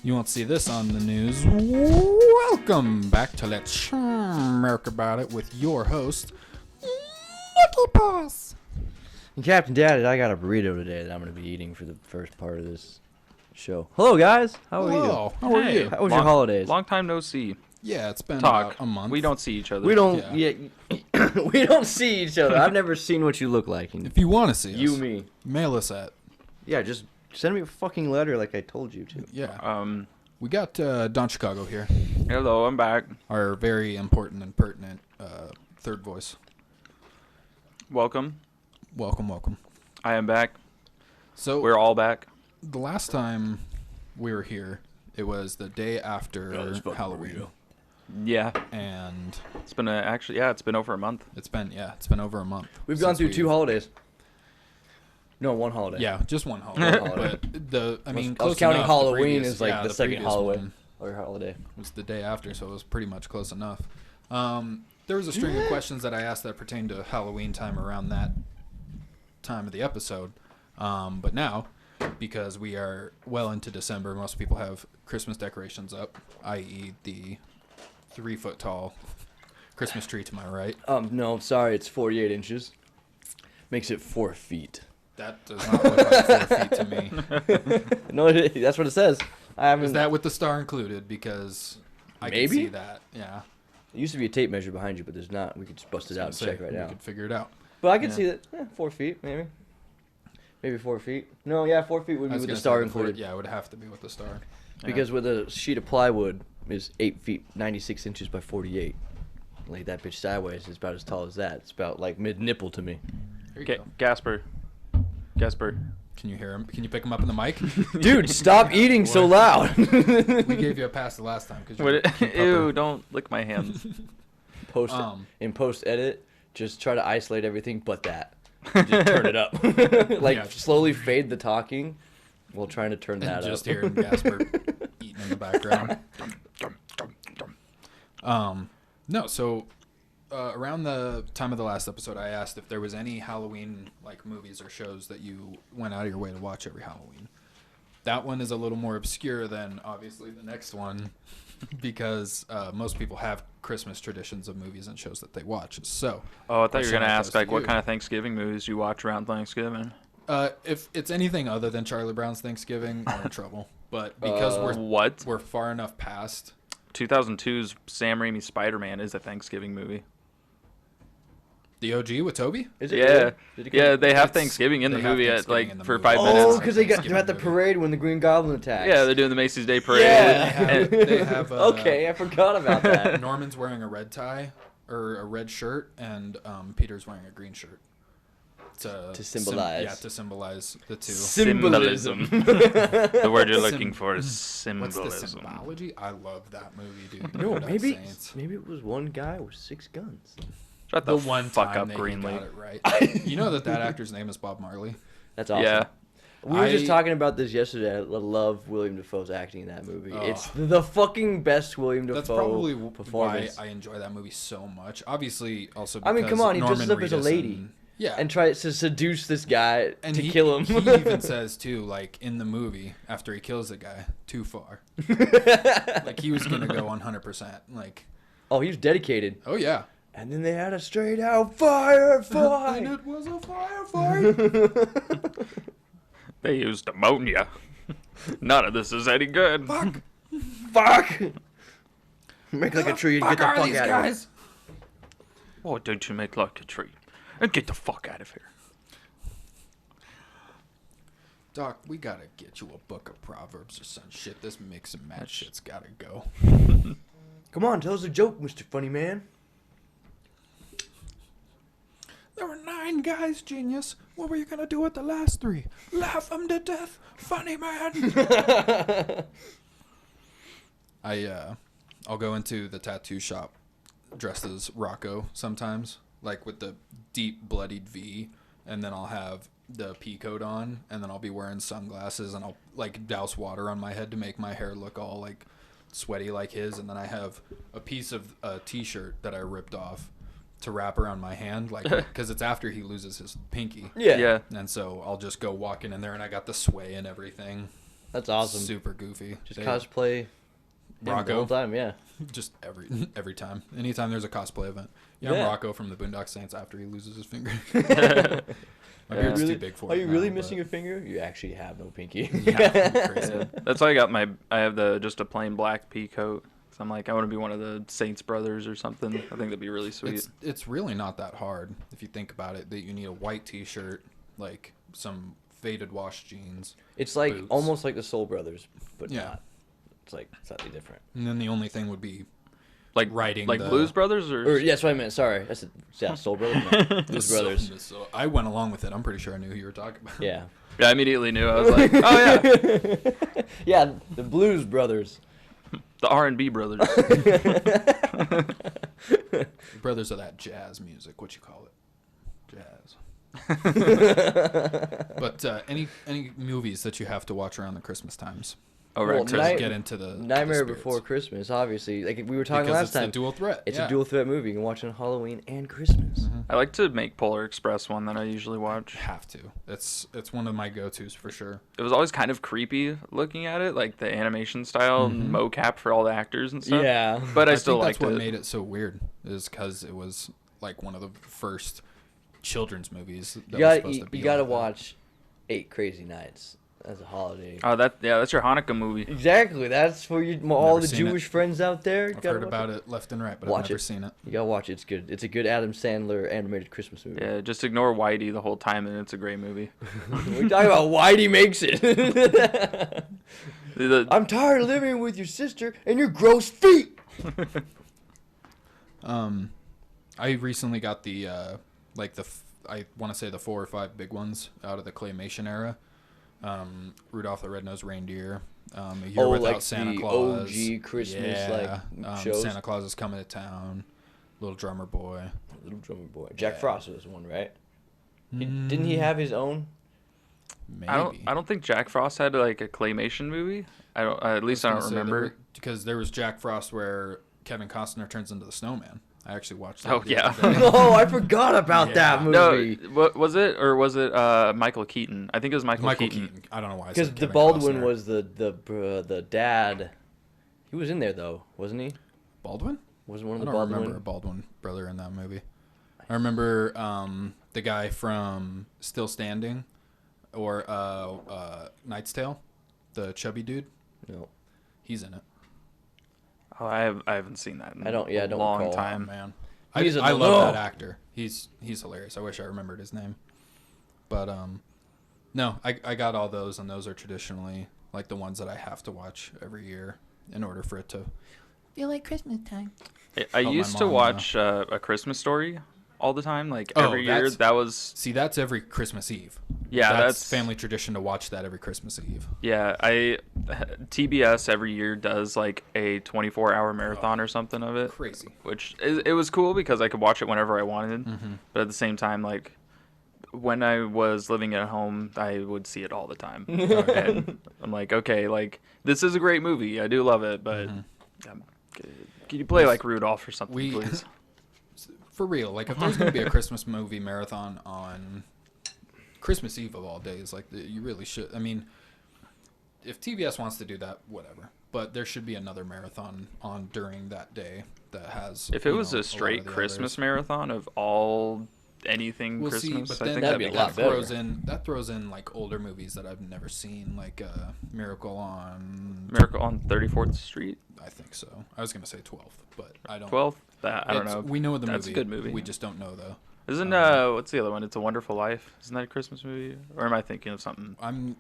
You won't see this on the news. Welcome back to Let's Smirk About It with your host, Mickey Boss. And Captain Daddy, I got a burrito today that I'm going to be eating for the first part of this show. Hello, guys. How are Hello. you? How are you? How was your holidays? Long time no see. Yeah, it's been Talk. about a month. We don't see each other. We don't. Yeah. We don't see each other. I've never seen what you look like. If you want to see us, me. mail us at. Yeah, just send me a fucking letter like I told you to. Yeah. We got Don Chicago here. Hello, I'm back. Our very important and pertinent third voice. Welcome. Welcome. I am back. So We're all back. the last time we were here, it was the day after Halloween. Yeah, And it's been it's been over a month. it's been over a month. We've gone since through we- 2 holidays. No, 1 holiday. Yeah, just one holiday. holiday. But I close was counting enough. Halloween previous- as like the second previous holiday. one Or holiday. was the day after, so it was pretty much close enough. There was a string of questions that I asked that pertained to Halloween time around that time of the episode. But now, because we are well into December, most people have Christmas decorations up, i.e. the 3-foot tall Christmas tree to my right. No, sorry, it's 48 inches. Makes it 4 feet. That does not look like 4 feet to me. No, that's what it says. I haven't. Is that with the star included? Because I can Maybe? see that. Yeah. There used to be a tape measure behind you, but there's not. We could just bust it out and Say, check right we now. could figure it out. But I could Yeah. see that 4 feet, maybe. Maybe 4 feet. No, yeah, 4 feet would I be was with the gonna star say included. Yeah, it would have to be with the star. Because with a sheet of plywood is 8 feet 96 inches by 48. Lay that bitch sideways. It's about as tall as that. It's about like mid nipple to me. There you Okay, go. Gasper. Can you hear him? Can you pick him up in the mic? Dude, stop eating so loud. We gave you a pass the last time because Ew, don't lick my hands. In post edit, just try to isolate everything but that. Just turn it up. Like Yeah. slowly fade the talking while trying to turn that and just up. hearing Gasper eating in the background. No, so around the time of the last episode, I asked if there was any Halloween like movies or shows that you went out of your way to watch every Halloween. That one is a little more obscure than obviously the next one because most people have Christmas traditions of movies and shows that they watch. So, Oh, I thought you were question gonna I ask posed to like what you. kind of Thanksgiving movies you watch around Thanksgiving. If it's anything other than Charlie Brown's Thanksgiving, we're in trouble. But because What? we're far enough past. 2002's Sam Raimi Spider-Man is a Thanksgiving movie. The OG with Toby? Is it Yeah, good? Did it come- yeah, they have It's- Thanksgiving in the they have movie at Thanksgiving like in the for movie. 5 Oh, minutes. because they're at the Thanksgiving parade when the Green Goblin attacks. Yeah, they're doing the Macy's Day Parade. Yeah. They have Okay, I forgot about that. Norman's wearing a red tie or a red shirt, and Peter's wearing a green shirt. To symbolize. to symbolize the two. Symbolism. The word you're looking for is What's symbolism. the symbology? I love that movie, dude. No, Boondock maybe Saints. it was one guy with 6 guns. Shut The the one fuck time up, that Greenlee. he got it right. You know that actor's name is Bob Marley. That's awesome. Yeah. We were just I- talking about this yesterday. I love William Dafoe's acting in that movie. Oh. It's the fucking best William Dafoe That's probably performance. why I enjoy that movie so much. Obviously, also I because mean, come on, he Norman dresses up as a Reedus lady. Yeah, And tries to seduce this guy and to kill him. He even says too, like in the movie, after he kills the guy, too far. Like he was gonna go 100%. Like, Oh, he was dedicated. oh yeah. And then they had a straight out firefight. And it was a firefight. They used ammonia. None of this is any good. Fuck! Make like a tree and get the fuck out of here. Why don't you make like a tree and get the fuck out of here? Doc, we gotta get you a book of Proverbs or some shit. This mix and match shit's gotta go. Come on, tell us a joke, Mr. Funny Man. There were 9 guys, genius. What were you gonna do with the last 3? Laugh them to death, funny man. I'll go into the tattoo shop dressed as Rocco sometimes, like with the deep bloodied V, and then I'll have the pea coat on, and then I'll be wearing sunglasses, and I'll like douse water on my head to make my hair look all like sweaty like his, and then I have a piece of a t-shirt that I ripped off to wrap around my hand, like, because it's after he loses his pinky. Yeah. And so I'll just go walking in there, and I got the sway and everything. That's awesome. Super goofy. Just cosplay Rocco. the whole time, yeah. Just every time. Anytime there's a cosplay event. Yeah, Yeah. I'm Rocco from the Boondock Saints after he loses his finger. My Are you beard's really, too big for are it you really now, missing but- a finger? You actually have no pinky. Yeah, crazy. Yeah. That's why I have just a plain black pea coat. So I'm like, I want to be one of the Saints brothers or something. I think that'd be really sweet. It's really not that hard if you think about it. That you need a white T-shirt, like some faded wash jeans, It's like boots. almost like the Soul Brothers, but Yeah. not. It's like slightly different. and then the only thing would be like writing like the- Blues Brothers Or yeah, that's what I meant. Sorry, I said Soul Brothers. No, Blues Brothers. So I went along with it. I'm pretty sure I knew who you were talking about. Yeah. Yeah, I immediately knew. I was like, oh yeah, Yeah, the Blues Brothers. the R&B Brothers. Brothers of that jazz music. What you call it? Jazz. But any movies that you have to watch around the Christmas times? Oh, Well, right. To Night- get into the Nightmare the Before spirits. Christmas, obviously. Like we were talking Because last it's time. the dual threat. It's yeah. a dual threat movie. You can watch it on Halloween and Christmas. I like to make Polar Express one that I usually watch. Have to. It's one of my go-tos for sure. It was always kind of creepy looking at it, like the animation style, mocap for all the actors and stuff. Yeah. But I I still think liked that's what it. made it so weird is because it was like one of the first children's movies. That was supposed to be You gotta like that. watch 8 Crazy Nights as a holiday. Oh, that's your Hanukkah movie. Exactly. That's for you, all the seen it. Jewish friends out there. I've heard about it left and right, but Watch I've never it. seen it. You gotta watch it. It's good. It's a good Adam Sandler animated Christmas movie. Yeah, just ignore Whitey the whole time, and it's a great movie. We're talking about Whitey makes it. I'm tired of living with your sister and your gross feet. I recently got the I want to say the 4 or 5 big ones out of the claymation era. Rudolph the Red-Nosed Reindeer, A Year Without like Santa the Claus. OG Christmas shows. Santa Claus is Coming to Town, Little Drummer Boy. Little Drummer Boy. Jack Yeah. Frost was one, right? Didn't he have his own? Maybe. I don't think Jack Frost had like a claymation movie. At least I don't remember. Because there was Jack Frost where Kevin Costner turns into the snowman. I actually watched that. Oh, the yeah. other day. Oh, I forgot about Yeah. that movie. No, what was it, or was it Michael Keaton? I think it was Michael Keaton. I don't know why. I Because said the Kevin Baldwin Costner. was the dad. He was in there though, wasn't he? Baldwin. Wasn't one I of the don't remember a Baldwin? Baldwin brother in that movie. I remember the guy from Still Standing, or Knight's Tale, the chubby dude. No. He's in it. Oh, I haven't seen that in I don't a long recall. Oh, time. man, He's I a- love no. that actor. He's hilarious. I wish I remembered his name. But no, I got all those, and those are traditionally like the ones that I have to watch every year in order for it to feel like Christmas time. I my used to mom, watch A Christmas Story all the time, like Oh, every year. that's- That was See, that's every Christmas Eve. Yeah, that's that's- family tradition to watch that every Christmas Eve. yeah. TBS every year does like a 24-hour marathon or something of it. Crazy. Which it was cool because I could watch it whenever I wanted. Mm-hmm. But at the same time, like when I was living at home, I would see it all the time. And I'm like, okay, like this is a great movie. I do love it, but can you play like Rudolph or something, We- please? For real, like if there's gonna be a Christmas movie marathon on Christmas Eve of all days, like you really should. I mean, if TBS wants to do that, whatever. But there should be another marathon on during that day that has. If it you was know, a lot straight of the Christmas others. marathon of all anything We'll Christmas, see, but I then think that'd be a kind lot of better. throws in like older movies that I've never seen, like Miracle on. Miracle on 34th Street, I think so. I was gonna say 12th, but I don't. 12th. I don't It's- know. We know the That's movie. a good movie. We just don't know though. Isn't what's the other one? It's a Wonderful Life. Isn't that a Christmas movie? Or am I thinking of something? I'm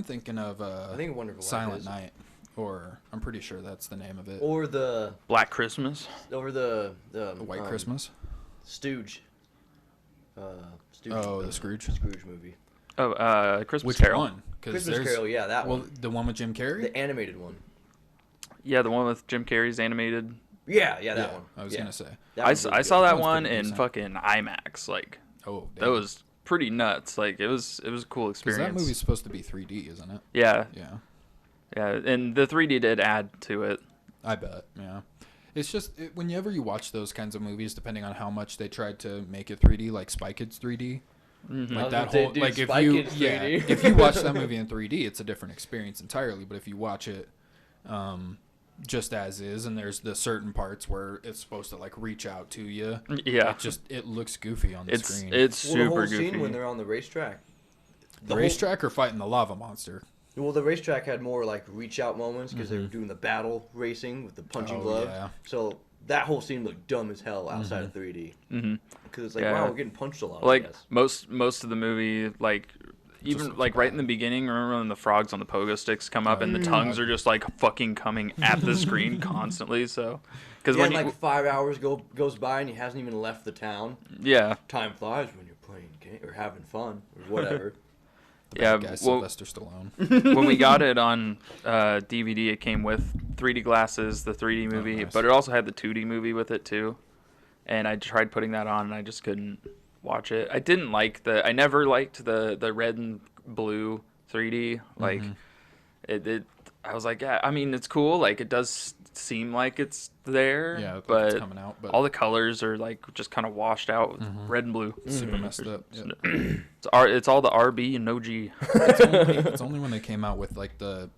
thinking of I think Wonderful Life Silent is. Night, or I'm pretty sure that's the name of it. Or the Black Christmas. the White Christmas. Stooge. Stooge. Oh, the Scrooge. Scrooge movie. Oh, Christmas Which Carol. one? 'Cause Christmas there's- Carol, yeah, that Well, one. the one with Jim Carrey. The animated one. Yeah, the one with Jim Carrey's animated. Yeah, that one. I was Yeah. gonna say. That I one's really saw good. that That one's one pretty in decent. fucking IMAX. Like Oh, that was pretty nuts. Like it was a cool because experience. that movie's supposed to be 3D, isn't it? Yeah, Yeah, yeah, and the 3D did add to it. I bet. Yeah, it's just whenever you watch those kinds of movies, depending on how much they tried to make it 3D, like Spy Kids 3D, Like that say, whole, dude, like if Spike you, is yeah, 3D. if you watch that movie in 3D, it's a different experience entirely. But if you watch it, just as is, and there's the certain parts where it's supposed to like reach out to you, Yeah. it looks goofy on the screen. It's Well, super the whole goofy. scene when they're on the racetrack. the racetrack or fighting the lava monster. Well, the racetrack had more like reach out moments because they were doing the battle racing with the punching gloves. Yeah. So that whole scene looked dumb as hell outside of 3D. Mm-hmm. Because it's like, Yeah. wow, we're getting punched a lot. I Like guess. most of the movie, like even looks like right in bad. the beginning, remember when the frogs on the pogo sticks come up and the tongues are just like fucking coming at the screen constantly. So, because Yeah, when and you, like 5 hours goes by and he hasn't even left the town. yeah, Time flies when you're playing game or having fun or whatever. The yeah, bad guy, well- Sylvester Stallone. when we got it on DVD, it came with 3D glasses, the 3D movie, nice. but it also had the 2D movie with it too. And I tried putting that on, and I just couldn't watch it. I didn't like I never liked the red and blue 3D. Like it. I was like, yeah, I mean, it's cool. Like it does seem like it's there, Yeah, like but it's coming out, but all the colors are like just kind of washed out with red and blue. super messed up. Yeah. It's all the RB and no G. It's only when they came out with like the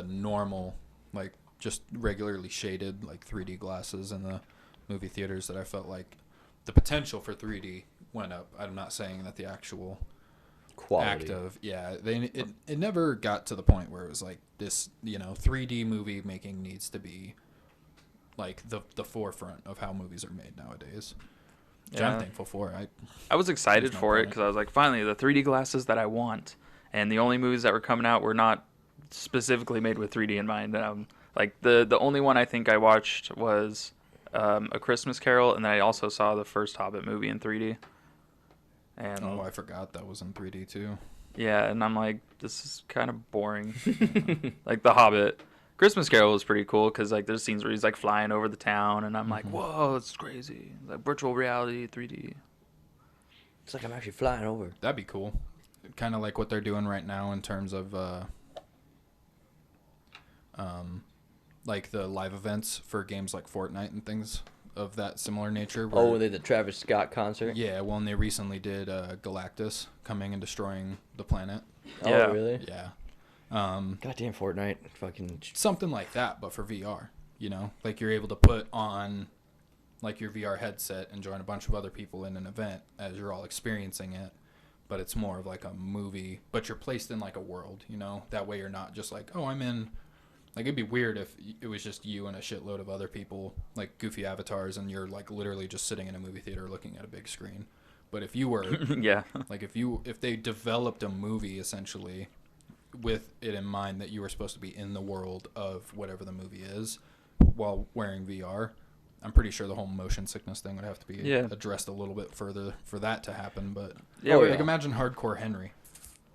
normal, like just regularly shaded like 3D glasses in the movie theaters that I felt like the potential for 3D went up. I'm not saying that the actual Quality. act of it never got to the point where it was like this, 3D movie making needs to be like the forefront of how movies are made nowadays. Which I'm Yeah. thankful for. I was excited There's no for it point. because I was like, finally, the 3D glasses that I want. And the only movies that were coming out were not specifically made with 3D in mind. Like the only one I think I watched was A Christmas Carol, and then I also saw the first Hobbit movie in 3D. And Oh, I forgot that was in 3D too. yeah, and I'm like, this is kind of boring. Like The Hobbit. Christmas Carol was pretty cool because like there's scenes where he's like flying over the town, and I'm like, whoa, it's crazy. Like virtual reality, 3D. It's like I'm actually flying over. That'd be cool. Kind of like what they're doing right now in terms of like the live events for games like Fortnite and things of that similar nature. Oh, were they the Travis Scott concert? Yeah, well, and they recently did Galactus coming and destroying the planet. Yeah. Oh, really? Yeah. Goddamn Fortnite. Fucking. Something like that, but for VR, like you're able to put on like your VR headset and join a bunch of other people in an event as you're all experiencing it, but it's more of like a movie, but you're placed in like a world, that way you're not just like, oh, I'm in, like it'd be weird if it was just you and a shitload of other people, like goofy avatars, and you're like literally just sitting in a movie theater looking at a big screen. But if you were Yeah. like if they developed a movie essentially with it in mind that you were supposed to be in the world of whatever the movie is while wearing VR, I'm pretty sure the whole motion sickness thing would have to be addressed a little bit further for that to happen. But Yeah, like imagine hardcore Henry,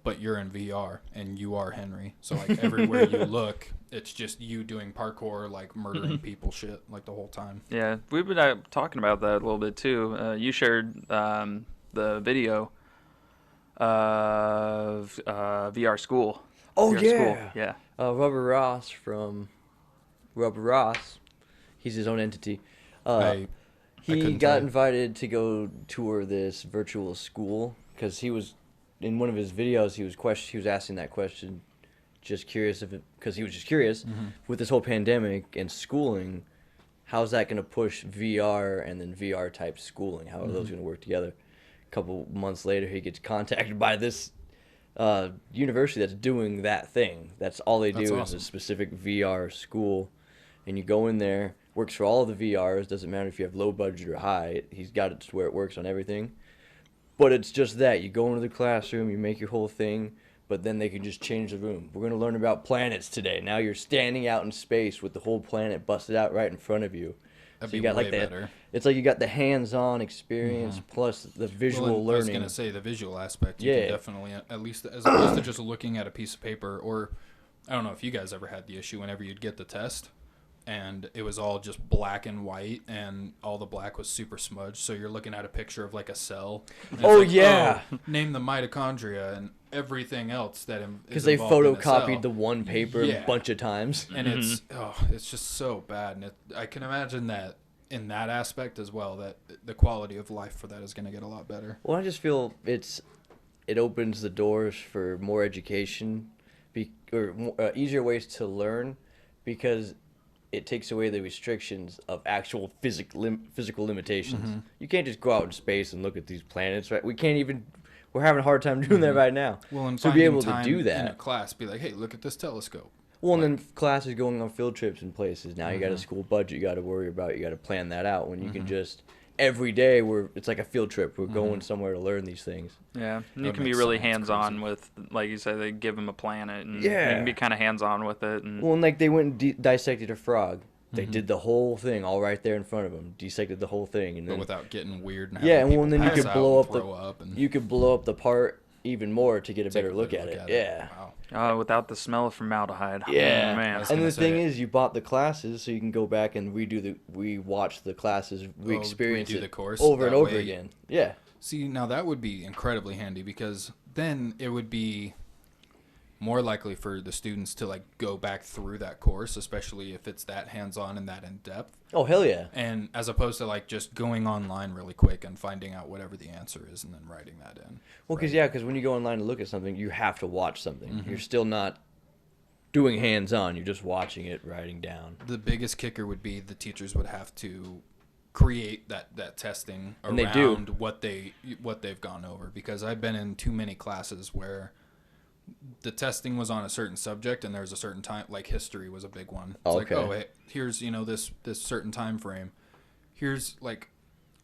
but you're in VR and you are Henry. So like everywhere you look, it's just you doing parkour, like murdering people shit like the whole time. Yeah, we've been talking about that a little bit too. You shared the video of VR School. Oh, VR yeah. School. Yeah. Rubber Ross from Rubber Ross. He's his own entity. I He couldn't got tell. invited to go tour this virtual school because he was in one of his videos. He was asking that question, just curious because he was just curious with this whole pandemic and schooling. How's that going to push VR and then VR type schooling? How are those going to work together? A couple months later, he gets contacted by this university that's doing that thing. That's all they do That's is awesome. a specific VR school, and you go in there. Works for all of the VRs. Doesn't matter if you have low budget or high. He's got it to where it works on everything. But it's just that you go into the classroom, you make your whole thing, but then they can just change the room. We're gonna learn about planets today. Now you're standing out in space with the whole planet busted out right in front of you. That'd So you be got way like that. better. It's like you got the hands-on experience plus the visual Well, and I was learning. gonna say the visual aspect. You Yeah. can definitely, at least as opposed to just looking at a piece of paper, or I don't know if you guys ever had the issue whenever you'd get the test, and it was all just black and white, and all the black was super smudged. So you're looking at a picture of like a cell. and it's Oh, like, yeah. name the mitochondria and everything else that Because they photocopied the one paper Yeah. a bunch of times. and it's just so bad, and I can imagine that in that aspect as well, that the quality of life for that is going to get a lot better. Well, I just feel it's it opens the doors for more education, easier ways to learn, because it takes away the restrictions of actual physical limitations. You can't just go out in space and look at these planets, right? We're having a hard time doing that right now. Well, and so finding be able time to do in a that. class, be like, hey, look at this telescope. Well, and then classes going on field trips and places. Now you got a school budget you got to worry about. You got to plan that out when you can just every day it's like a field trip. We're going somewhere to learn these things. Yeah, and you That can be makes really sense. hands-on Crazy. with, like you said, they give them a planet, and Yeah. you can be kind of hands-on with it. And Well, and like they went and dissected a frog. They did the whole thing all right there in front of them. Dissected the whole thing, and But then without getting weird and yeah, having and then you people could pass blow out up and throw up and you could blow up the part even more to get a take better look at it. Yeah. Wow. without the smell of formaldehyde. Yeah, Oh, man. was and gonna the thing say- is, you bought the classes, so you can go back and rewatch the classes, re-experience redo it the course over and that over way. again. Yeah, See, now that would be incredibly handy because then it would be more likely for the students to like go back through that course, especially if it's that hands-on and that in-depth. oh hell yeah. And as opposed to like just going online really quick and finding out whatever the answer is and then writing that in. Well, because when you go online to look at something, you have to watch something. You're still not doing hands-on. You're just watching it, writing down. The biggest kicker would be the teachers would have to create that testing And they do. around what they've gone over, because I've been in too many classes where the testing was on a certain subject and there was a certain time, like history was a big one. It's like, Okay. oh, hey, here's this certain time frame. Here's like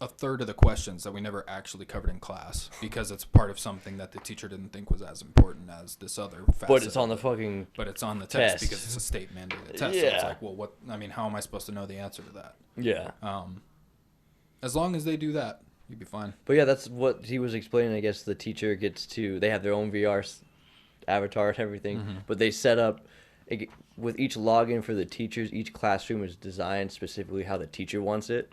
a third of the questions that we never actually covered in class because it's part of something that the teacher didn't think was as important as this other facet. But it's on of the it. fucking But it's on the test test. because it's a state mandated test. So it's Yeah. like, well, how am I supposed to know the answer to that? yeah. As long as they do that, you'd be fine. But yeah, that's what he was explaining. I guess the teacher they have their own VR avatar and everything, but they set up with each login for the teachers. Each classroom is designed specifically how the teacher wants it.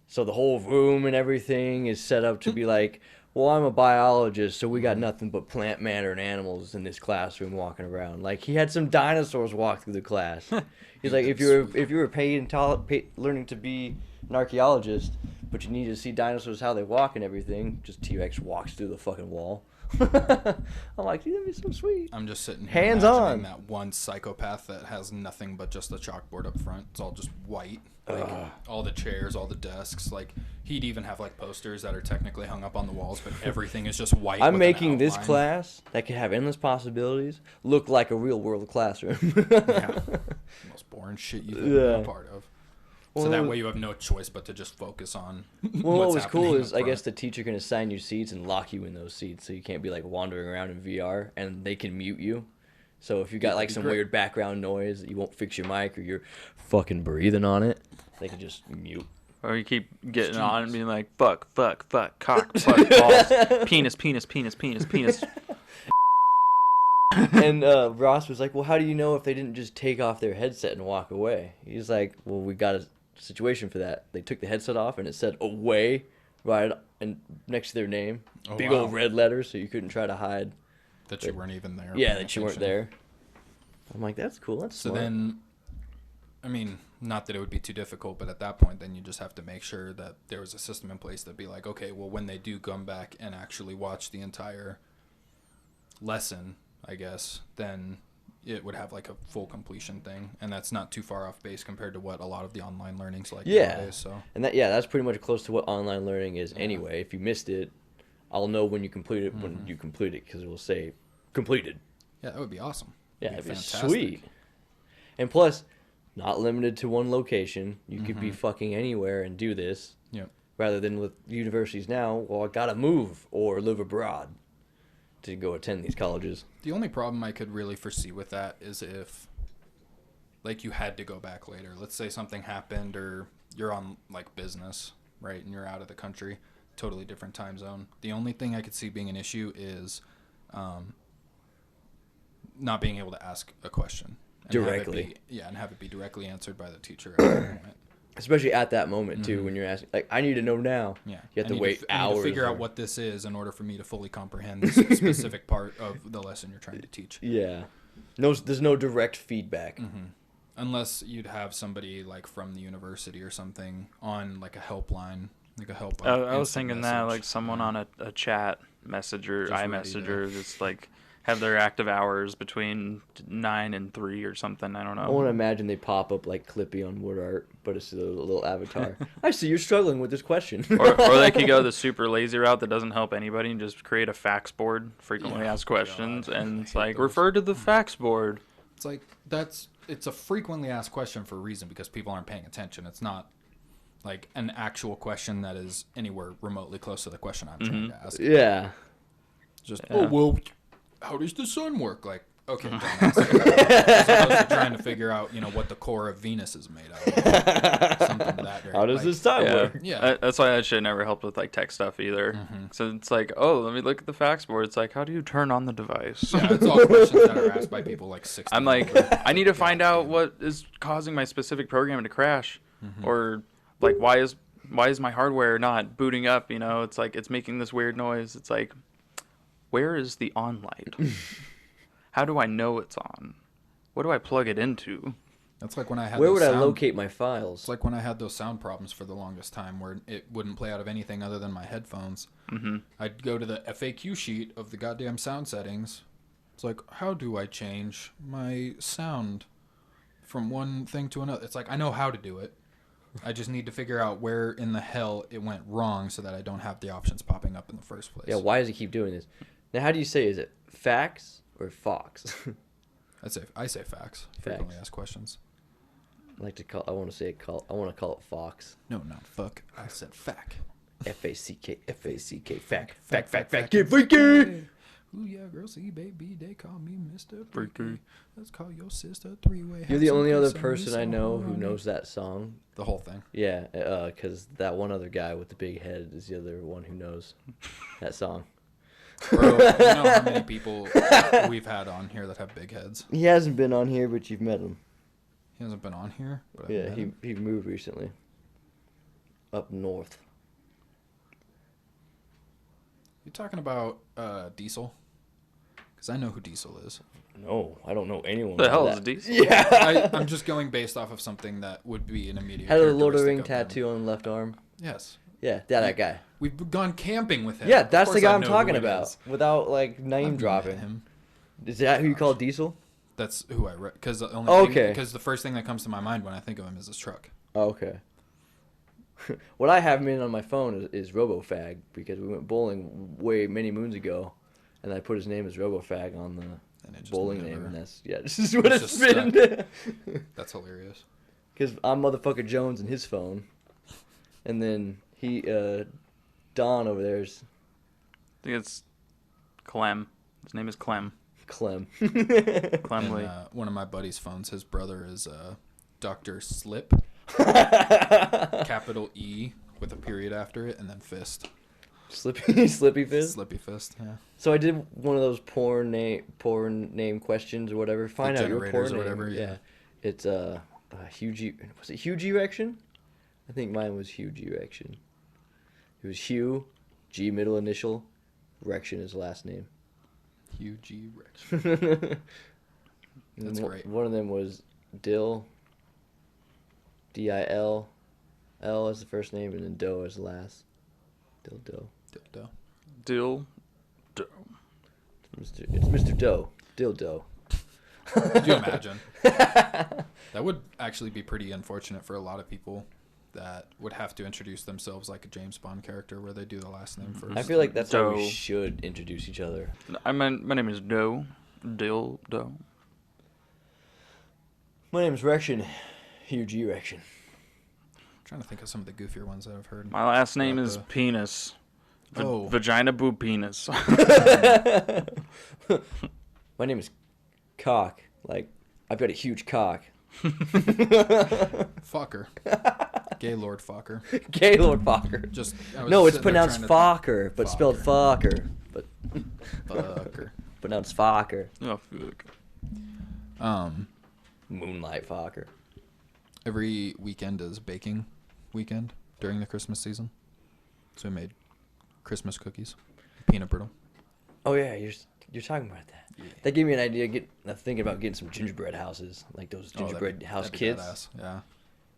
So the whole room and everything is set up to be like, well, I'm a biologist, so we got nothing but plant matter and animals in this classroom walking around. Like he had some dinosaurs walk through the class. He's like, if you were learning to be an archaeologist, but you need to see dinosaurs how they walk and everything, just T-Rex walks through the fucking wall. I'm like, dude, that'd be so sweet. I'm just sitting here Hands imagining on. that one psychopath that has nothing but just a chalkboard up front. It's all just white. Like all the chairs, all the desks. Like he'd even have like posters that are technically hung up on the walls, but everything is just white. I'm with an making this outline. class that could have endless possibilities look like a real world classroom. Yeah. Most boring shit you've ever been Yeah. a part of. Well, So that way you have no choice but to just focus on. Well, what what's was cool happening is up I guess front. the teacher can assign you seats and lock you in those seats, so you can't be like wandering around in VR, and they can mute you. So if you got like that'd be some great. weird background noise that you won't fix your mic or you're fucking breathing on it, they can just mute. Or you keep getting on and being like, fuck, fuck, fuck, cock, fuck, balls, penis, penis, penis, penis, penis. And Ross was like, well, how do you know if they didn't just take off their headset and walk away? He's like, well, we got a situation for that. They took the headset off and it said away right and next to their name. Oh, Big wow. old red letters, so you couldn't try to hide. that you weren't even there. Yeah, paying that you weren't attention. there. I'm like, that's cool. That's So smart. then, I mean, not that it would be too difficult, but at that point, then you just have to make sure that there was a system in place that'd be like, okay, well, when they do come back and actually watch the entire lesson, I guess, then it would have like a full completion thing, and that's not too far off base compared to what a lot of the online learning's like nowadays. So And that's pretty much close to what online learning is anyway. If you missed it, I'll know when you complete it when you complete it because it will say completed. yeah, that would be awesome. Yeah, That'd it'd be fantastic. sweet. And plus, not limited to one location. You could be fucking anywhere and do this. Yep. Rather than with universities now, well, I gotta move or live abroad to go attend these colleges. The only problem I could really foresee with that is if, like, you had to go back later. Let's say something happened or you're on, like, business, right, and you're out of the country, totally different time zone. The only thing I could see being an issue is not being able to ask a question. And Directly. and have it be directly answered by the teacher at that moment. Especially at that moment, too, when you're asking, like, I need to know now. Yeah. You have I to need wait I need hours. to figure or- out what this is in order for me to fully comprehend this specific part of the lesson you're trying to teach. Yeah. No, there's no direct feedback. Unless you'd have somebody like from the university or something on like a helpline Like a help. I was thinking that message. like someone on a chat message or Just ready iMessenger just like have their active hours between 9 and 3 or something. I don't I know. want to imagine they pop up like Clippy on Wood Art, but it's a little avatar. I see you're struggling with this question. Or they could go the super lazy route that doesn't help anybody and just create a fax board, frequently asked questions, and it's like, refer to the fax board. It's like it's a frequently asked question for a reason because people aren't paying attention. It's not like an actual question that is anywhere remotely close to the question I'm trying to ask. Yeah. Just well, how does the sun work? Like, okay, dumbass. As opposed to trying to figure out, what the core of Venus is made out of. Something that very, How does this time work? Yeah. That's why that shit never helped with like tech stuff either. So it's like, oh, let me look at the fax board. It's like, how do you turn on the device? Yeah, it's all questions that are asked by people like 60. I'm like, I need to find out what is causing my specific program to crash, or like why is my hardware not booting up? It's like it's making this weird noise. It's like, where is the on light? How do I know it's on? What do I plug it into? That's like when I had. Where would I locate my files? It's like when I had those sound problems for the longest time, where it wouldn't play out of anything other than my headphones. I'd go to the FAQ sheet of the goddamn sound settings. It's like, how do I change my sound from one thing to another? It's like, I know how to do it. I just need to figure out where in the hell it went wrong so that I don't have the options popping up in the first place. Yeah, why does it keep doing this? Now, how do you say, is it fax or fox? I say facts. Frequently asked questions. I want to call it fox. No, not fuck. I said fact. F-A-C-K, fac, Fact. get freaky! Ooh, yeah, girl, see, baby, they call me Mr. Freaky. Freaky. Let's call your sister three-way. You're the only other person I know who knows that song. The whole thing. Yeah, because that one other guy with the big head is the other one who knows that song. Bro, you know how many people we've had on here that have big heads? He hasn't been on here, but you've met him. He hasn't been on here? But Yeah, he moved recently. Up north. You talking about Diesel? Because I know who Diesel is. No, I don't know anyone. The hell like is that. Diesel? Yeah. I'm just going based off of something that would be an immediate Had a Lord of the characteristic Ring of him. tattoo on the left arm. Yes. Yeah, that guy. We've gone camping with him. Yeah, Of that's the course guy I I'm know talking who it about. is. Without like I've name met dropping. him. Is that who you call Diesel? That's who I read. Because Okay. Because the first thing that comes to my mind when I think of him is his truck. Oh, okay. What I have him in on my phone is RoboFag because we went bowling many moons ago, and I put his name as RoboFag on the And it just bowling never- name, and this is what It's it's just been. That's hilarious. Because I'm motherfucker Jones in his phone, and then Don over there's I think it's Clem. His name is Clem. Clem. Clem Lee. And one of my buddy's phones, his brother is Dr. Slip, capital E with a period after it, and then fist. Slippy Fist. Slippy fist, yeah. So I did one of those porn name questions or whatever. Find out your generators porn or whatever, name. yeah. It's huge. Was it Huge Erection? I think mine was Huge Erection. It was Hugh, G middle initial, Erection is last name. Hugh G. Rex. And That's great. One of them was Dill, D-I-L, L as the first name, and then Doe as the last. Dildo. Dildo. Dill. It's Mr. Doe. Dildo. Could you imagine? That would actually be pretty unfortunate for a lot of people that would have to introduce themselves like a James Bond character where they do the last name first. I feel like that's how we Doe. should introduce each other. My name is Doe. Dill Doe. My name's Rection. Huge Erection. I'm trying to think of some of the goofier ones that I've heard. My last name Throughout is the- Penis. Oh. Vagina boob penis. My name is Cock. Like, I've got a huge cock. Fucker. Gaylord Fucker. Gaylord Fokker. Just I was No, it's sitting there pronounced trying to Fokker, but spelled Fokker. But think- Fucker. pronounced Fokker. Oh, fuck. Moonlight Fokker. Every weekend is baking weekend during the Christmas season. So we made Christmas cookies, peanut brittle. Oh yeah, you're talking about that. Yeah. That gave me an idea. I'm thinking about getting some gingerbread houses, like those Oh, gingerbread house that'd be kids. badass. Yeah.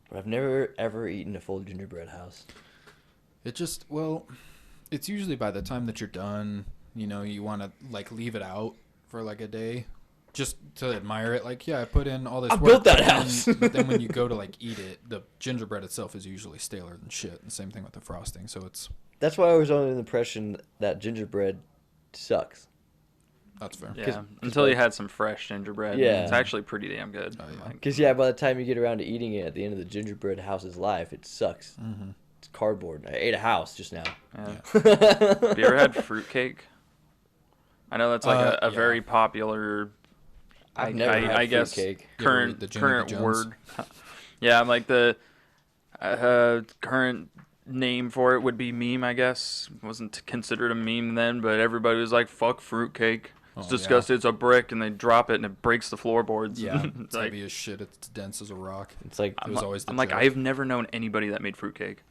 But I've never ever eaten a full gingerbread house. It just, well, it's usually by the time that you're done, you want to like leave it out for like a day just to admire it. Like, yeah, I put in all this work. Built that house. But then when you go to like eat it, the gingerbread itself is usually staler than shit. The same thing with the frosting. So That's why I was under the impression that gingerbread sucks. that's fair. Yeah, until you had some fresh gingerbread. Yeah. It's actually pretty damn good. Oh, yeah. Because, yeah, by the time you get around to eating it at the end of the gingerbread house's life, it sucks. Mm-hmm. It's cardboard. I ate a house just now. Yeah. Have you ever had fruitcake? I know that's like a yeah. very popular, I've never had I guess, fruitcake. current The Jimmy current Jones. word. Yeah, I'm like the current name for it would be meme, I guess. Wasn't considered a meme then, but everybody was like, fuck fruitcake. It's Oh, disgusting. It's a brick, and they drop it, and it breaks the floorboards. Yeah, It's it's like, heavy as shit. It's dense as a rock. It's like, It was always the I'm like, joke. I've never known anybody that made fruitcake.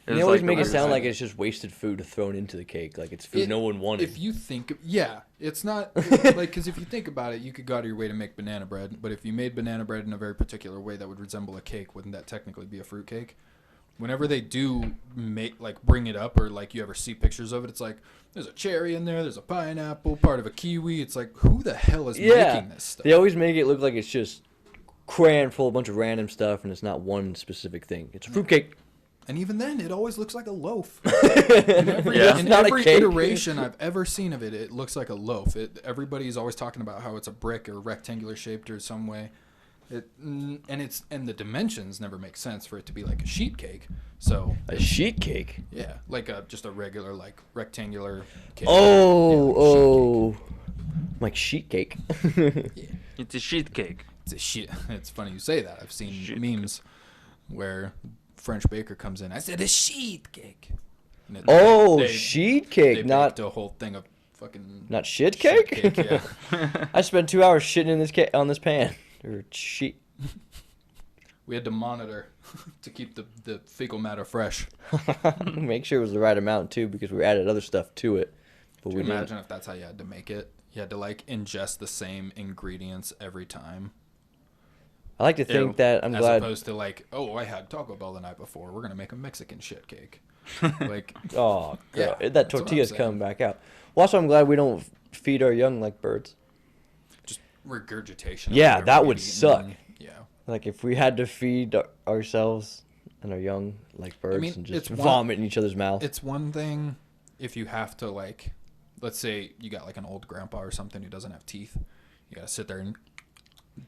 It they was always like the make it weirdest sound thing. like it's just wasted food thrown into the cake. Like it's food no one wanted. If you think, yeah, it's not like, because if you think about it, you could go out of your way to make banana bread. But if you made banana bread in a very particular way that would resemble a cake, wouldn't that technically be a fruit cake? Whenever they do make, like, bring it up, or like you ever see pictures of it, it's like there's a cherry in there, there's a pineapple, part of a kiwi. It's like, who the hell is making this stuff? They always make it look like it's just crammed full of a bunch of random stuff, and it's not one specific thing. It's a fruitcake. And even then, it always looks like a loaf. Yeah. In It's not a every cake. iteration I've ever seen of it, it looks like a loaf. Everybody's always talking about how it's a brick or rectangular shaped or some way. And the dimensions never make sense for it to be like a sheet cake. So A sheet cake. yeah, like just a regular like rectangular cake. Oh. Like sheet cake. Yeah. It's a sheet cake. It's a shit. It's funny you say that. I've seen Sheet memes where French baker comes in. I said a sheet cake. And Sheet they cake, not baked a whole thing of fucking not shit cake. shit cake. Yeah. I spent 2 hours shitting in this on this pan or sheet. We had to monitor to keep the fecal matter fresh. Make sure it was the right amount too, because we added other stuff to it. But Could you we didn't. imagine if that's how you had to make it? You had to like ingest the same ingredients every time. I like to think Ew. that I'm as glad. opposed to like, oh, I had Taco Bell the night before. We're gonna make a Mexican shit cake. Like, Oh, Yeah, yeah, that that's what I'm tortilla's saying. coming back out. Well, also, I'm glad we don't feed our young like birds. just regurgitation. of Yeah, whatever that we would eat, and suck. then- yeah. Like if we had to feed ourselves and our young like birds mean, and just it's vomit in each other's mouth. It's one thing if you have to like, let's say you got like an old grandpa or something who doesn't have teeth. You gotta sit there and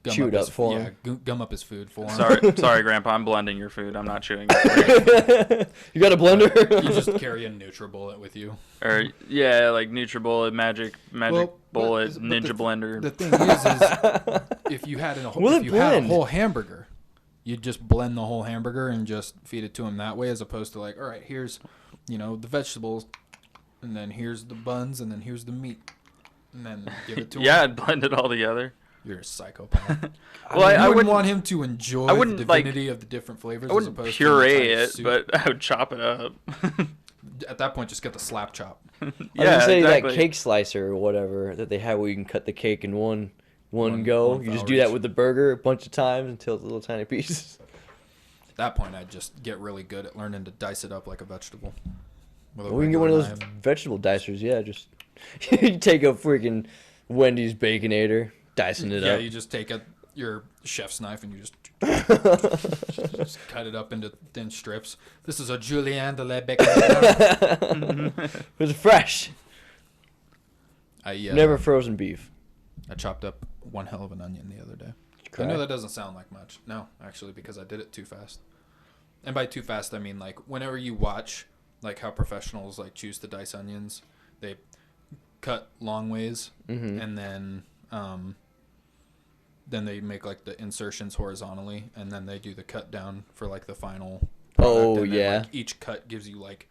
Chew it up his, for yeah, him. gum up his food for him. Sorry, Grandpa. I'm blending your food. I'm not chewing it. You got a blender? You just carry a NutriBullet with you. Or yeah, like NutriBullet, Magic Well, Bullet, but Ninja Blender. The thing is if you had Will it if you had a blend? whole hamburger, you'd just blend the whole hamburger and just feed it to him that way, as opposed to like, all right, here's, the vegetables, and then here's the buns, and then here's the meat, and then give it to him. Yeah, I'd blend it all together. You're a psychopath. Well, I I wouldn't wouldn't want him to enjoy I wouldn't, the like- divinity of the different flavors. I wouldn't as opposed puree to it, soup. but I would chop it up. At that point, just get the slap chop. I was Yeah, gonna say exactly. that cake slicer or whatever that they have where you can cut the cake in one go. one You just foul do that reach. with the burger a bunch of times until it's little tiny pieces. At that point, I'd just get really good at learning to dice it up like a vegetable. With a We can get one of those regular knife. vegetable dicers. Yeah, just you take a freaking Wendy's Baconator, dicing it Yeah, up. you just take your chef's knife and you just cut it up into thin strips. This is a julienne de la bacon. It was fresh. Never frozen beef. I chopped up one hell of an onion the other day. Cry. I know that doesn't sound like much. No, actually, because I did it too fast. And by too fast, I mean like whenever you watch like how professionals like choose to dice onions, they cut long ways Mm-hmm. and then they make like the insertions horizontally, and then they do the cut down for like the final product, Oh, and then, yeah. like, each cut gives you like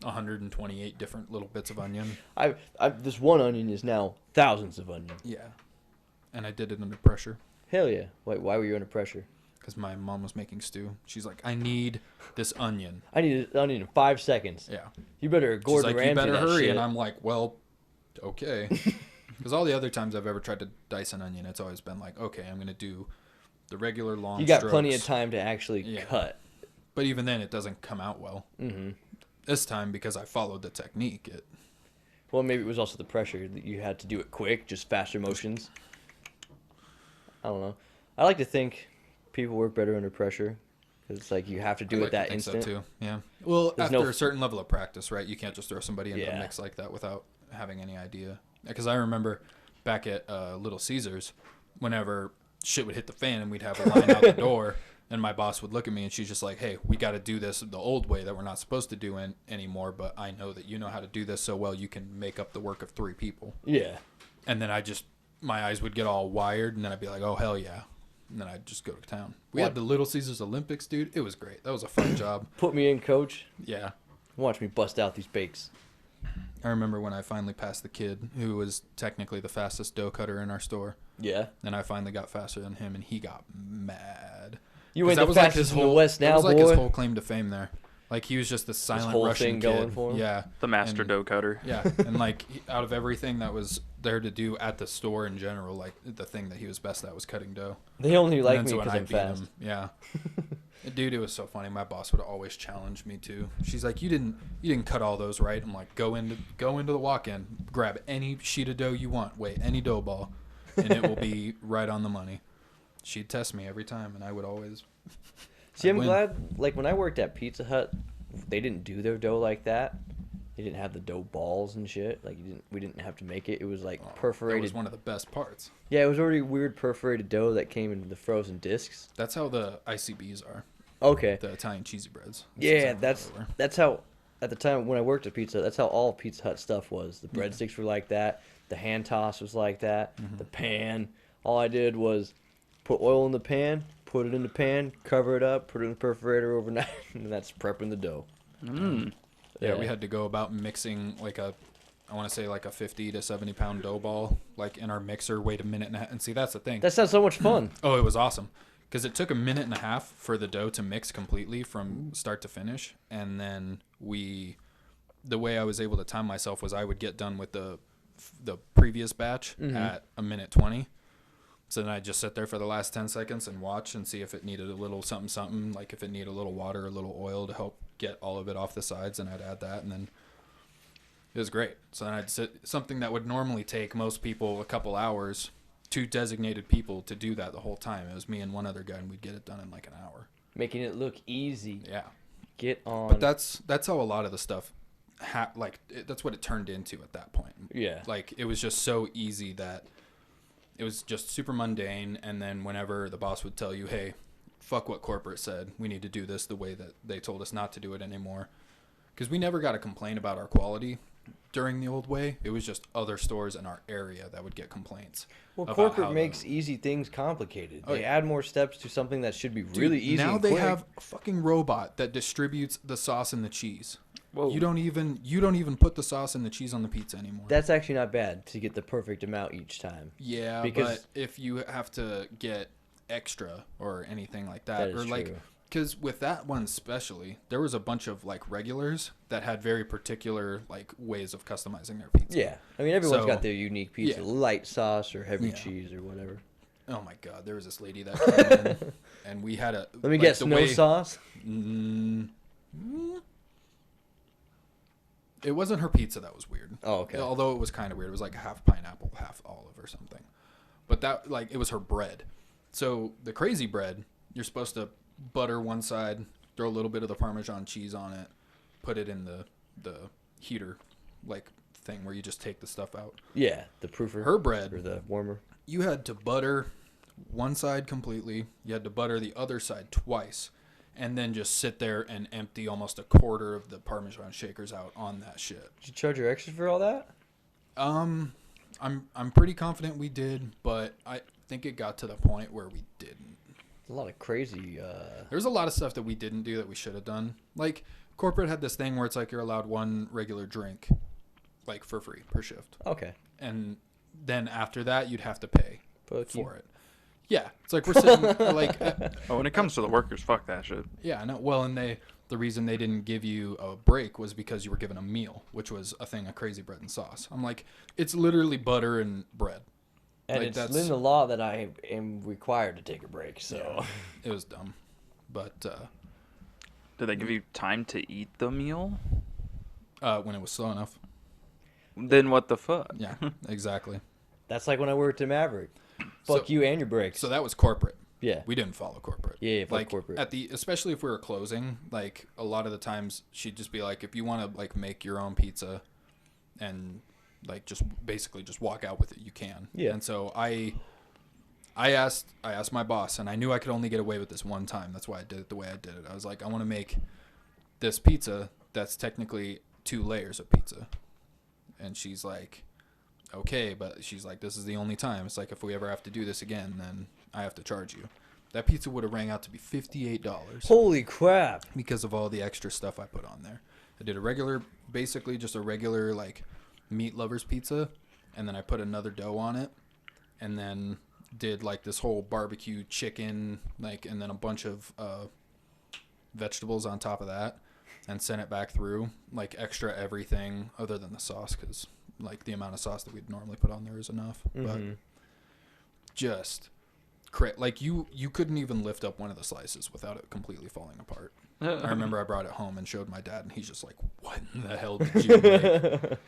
128 different little bits of onion. This one onion is now thousands of onions. Yeah. And I did it under pressure Hell yeah. Wait, why were you under pressure? because my mom was making stew. She's like, I need this onion. I need an onion in 5 seconds. Yeah. You better She's Gordon like, Ramsay you better that hurry. shit. And I'm like, well, okay. Because all the other times I've ever tried to dice an onion, it's always been like, okay, I'm going to do the regular long You got strokes. plenty of time to actually Yeah. cut. But even then, it doesn't come out well. Mm-hmm. This time, because I followed the technique, Well, maybe it was also the pressure that you had to do it quick, just faster motions. I don't know. I like to think people work better under pressure. Because it's like you have to do it that instant. So too. Yeah. Well, There's after a certain level of practice, right? You can't just throw somebody into a mix like that without having any idea. Because I remember back at Little Caesars, whenever shit would hit the fan and we'd have a line out the door, and my boss would look at me and she's just like, "Hey, we got to do this the old way that we're not supposed to do anymore. But I know that you know how to do this so well, you can make up the work of 3 people." Yeah. And then my eyes would get all wired, and then I'd be like, "Oh hell yeah." And then I'd just go to town. We had the Little Caesars Olympics, dude. It was great. That was a fun job. Put me in, coach. Yeah. Watch me bust out these bakes. I remember when I finally passed the kid who was technically the fastest dough cutter in our store. Yeah. And I finally got faster than him, and he got mad. You went the fastest in the West now, boy. That was like his whole claim to fame there. Like, he was just the silent whole Russian thing kid. going for him? Yeah. The master dough cutter. Yeah. And, like, out of everything that was there to do at the store in general, like, the thing that he was best at was cutting dough. They only like me so because when I I'm beat fast. him, yeah. Dude, it was so funny. My boss would always challenge me too. She's like, "You didn't cut all those right." I'm like, "Go into the walk-in, grab any sheet of dough you want, weigh any dough ball, and it will be right on the money." She'd test me every time, and I would always. See, I'm glad. Like when I worked at Pizza Hut, they didn't do their dough like that. They didn't have the dough balls and shit. Like we didn't have to make it. It was like perforated. That was one of the best parts. Yeah, it was already weird perforated dough that came in the frozen discs. That's how the ICBs are. Okay. The Italian cheesy breads. Yeah, that's how. At the time when I worked at Pizza, that's how all Pizza Hut stuff was. The breadsticks were like that. The hand toss was like that. Mm-hmm. The pan. All I did was put oil in the pan, put it in the pan, cover it up, put it in the perforator overnight, and that's prepping the dough. Mm. Yeah, we had to go about mixing like I want to say like a 50 to 70 pound dough ball, like in our mixer, wait a minute and a half. And see, that's the thing. That sounds so much fun. Oh, it was awesome. Because it took a minute and a half for the dough to mix completely from start to finish. And then the way I was able to time myself was I would get done with the previous batch at a minute 20. So then I'd just sit there for the last 10 seconds and watch and see if it needed a little something, like if it needed a little water, a little oil to help get all of it off the sides, and I'd add that, and then it was great. So then I'd sit something that would normally take most people a couple hours, 2 designated people to do that the whole time. It was me and one other guy, and we'd get it done in like an hour. Making it look easy. Yeah. Get on. But that's how a lot of the stuff, that's what it turned into at that point. Yeah. Like, it was just so easy that it was just super mundane, and then whenever the boss would tell you, "Hey, fuck what corporate said, we need to do this the way that they told us not to do it anymore," because we never got a complaint about our quality during the old way. It was just other stores in our area that would get complaints. Well, corporate makes easy things complicated. They add more steps to something that should be really easy. Now and they quick. have a fucking robot that distributes the sauce and the cheese. Whoa. You don't even put the sauce and the cheese on the pizza anymore. That's actually not bad to get the perfect amount each time. Yeah, because but if you have to get extra or anything like that, is or like, true. because with that one especially, there was a bunch of like regulars that had very particular like ways of customizing their pizza. Yeah, I mean everyone's So, got their unique pizza, yeah. light sauce or heavy Yeah. cheese or whatever. Oh my God, there was this lady that came in, and we had a. Let me guess, no sauce. It wasn't her pizza that was weird. Oh, okay. Although it was kind of weird. It was like half pineapple, half olive or something. But that, like, it was her bread. So the crazy bread, you're supposed to butter one side, throw a little bit of the Parmesan cheese on it, put it in the heater, like, thing where you just take the stuff out. Yeah, the proofer. Her bread, or the warmer. you had to butter one side completely. You had to butter the other side twice. And then just sit there and empty almost a quarter of the Parmesan shakers out on that shit. Did you charge her extra for all that? I'm pretty confident we did, but I think it got to the point where we didn't. A lot of crazy. There's a lot of stuff that we didn't do that we should have done. Like, corporate had this thing where it's like you're allowed one regular drink, like, for free per shift. Okay. And then after that, you'd have to pay Fuck for you. it. Yeah, it's like we're sitting like. Oh, when it comes to the workers, fuck that shit. Yeah, no. Well, and the reason they didn't give you a break was because you were given a meal, which was a thing of crazy bread and sauce. I'm like, it's literally butter and bread. And Like, it's in the law that I am required to take a break, so. Yeah, it was dumb, but Did they give you time to eat the meal? When it was slow enough. Then what the fuck? Yeah, exactly. That's like when I worked at Maverick. Fuck So- you and your brakes. So that was corporate. Yeah. We didn't follow corporate. Yeah, fuck like corporate. especially if we were closing, like a lot of the times she'd just be like, if you want to like make your own pizza and like just basically just walk out with it, you can. Yeah. And so I asked my boss, and I knew I could only get away with this one time. That's why I did it the way I did it. I was like, I want to make this pizza that's technically 2 layers of pizza. And she's like, okay, but she's like, this is the only time. It's like, if we ever have to do this again, then I have to charge you. That pizza would have rang out to be $58 Holy crap. because of all the extra stuff I put on there. I did basically just a regular like meat lovers pizza, and then I put another dough on it, and then did like this whole barbecue chicken, like, and then a bunch of vegetables on top of that, and sent it back through, like extra everything other than the sauce, because like the amount of sauce that we'd normally put on there is enough. But just like you couldn't even lift up one of the slices without it completely falling apart. I remember I brought it home and showed my dad, and he's just like, what in the hell did you make?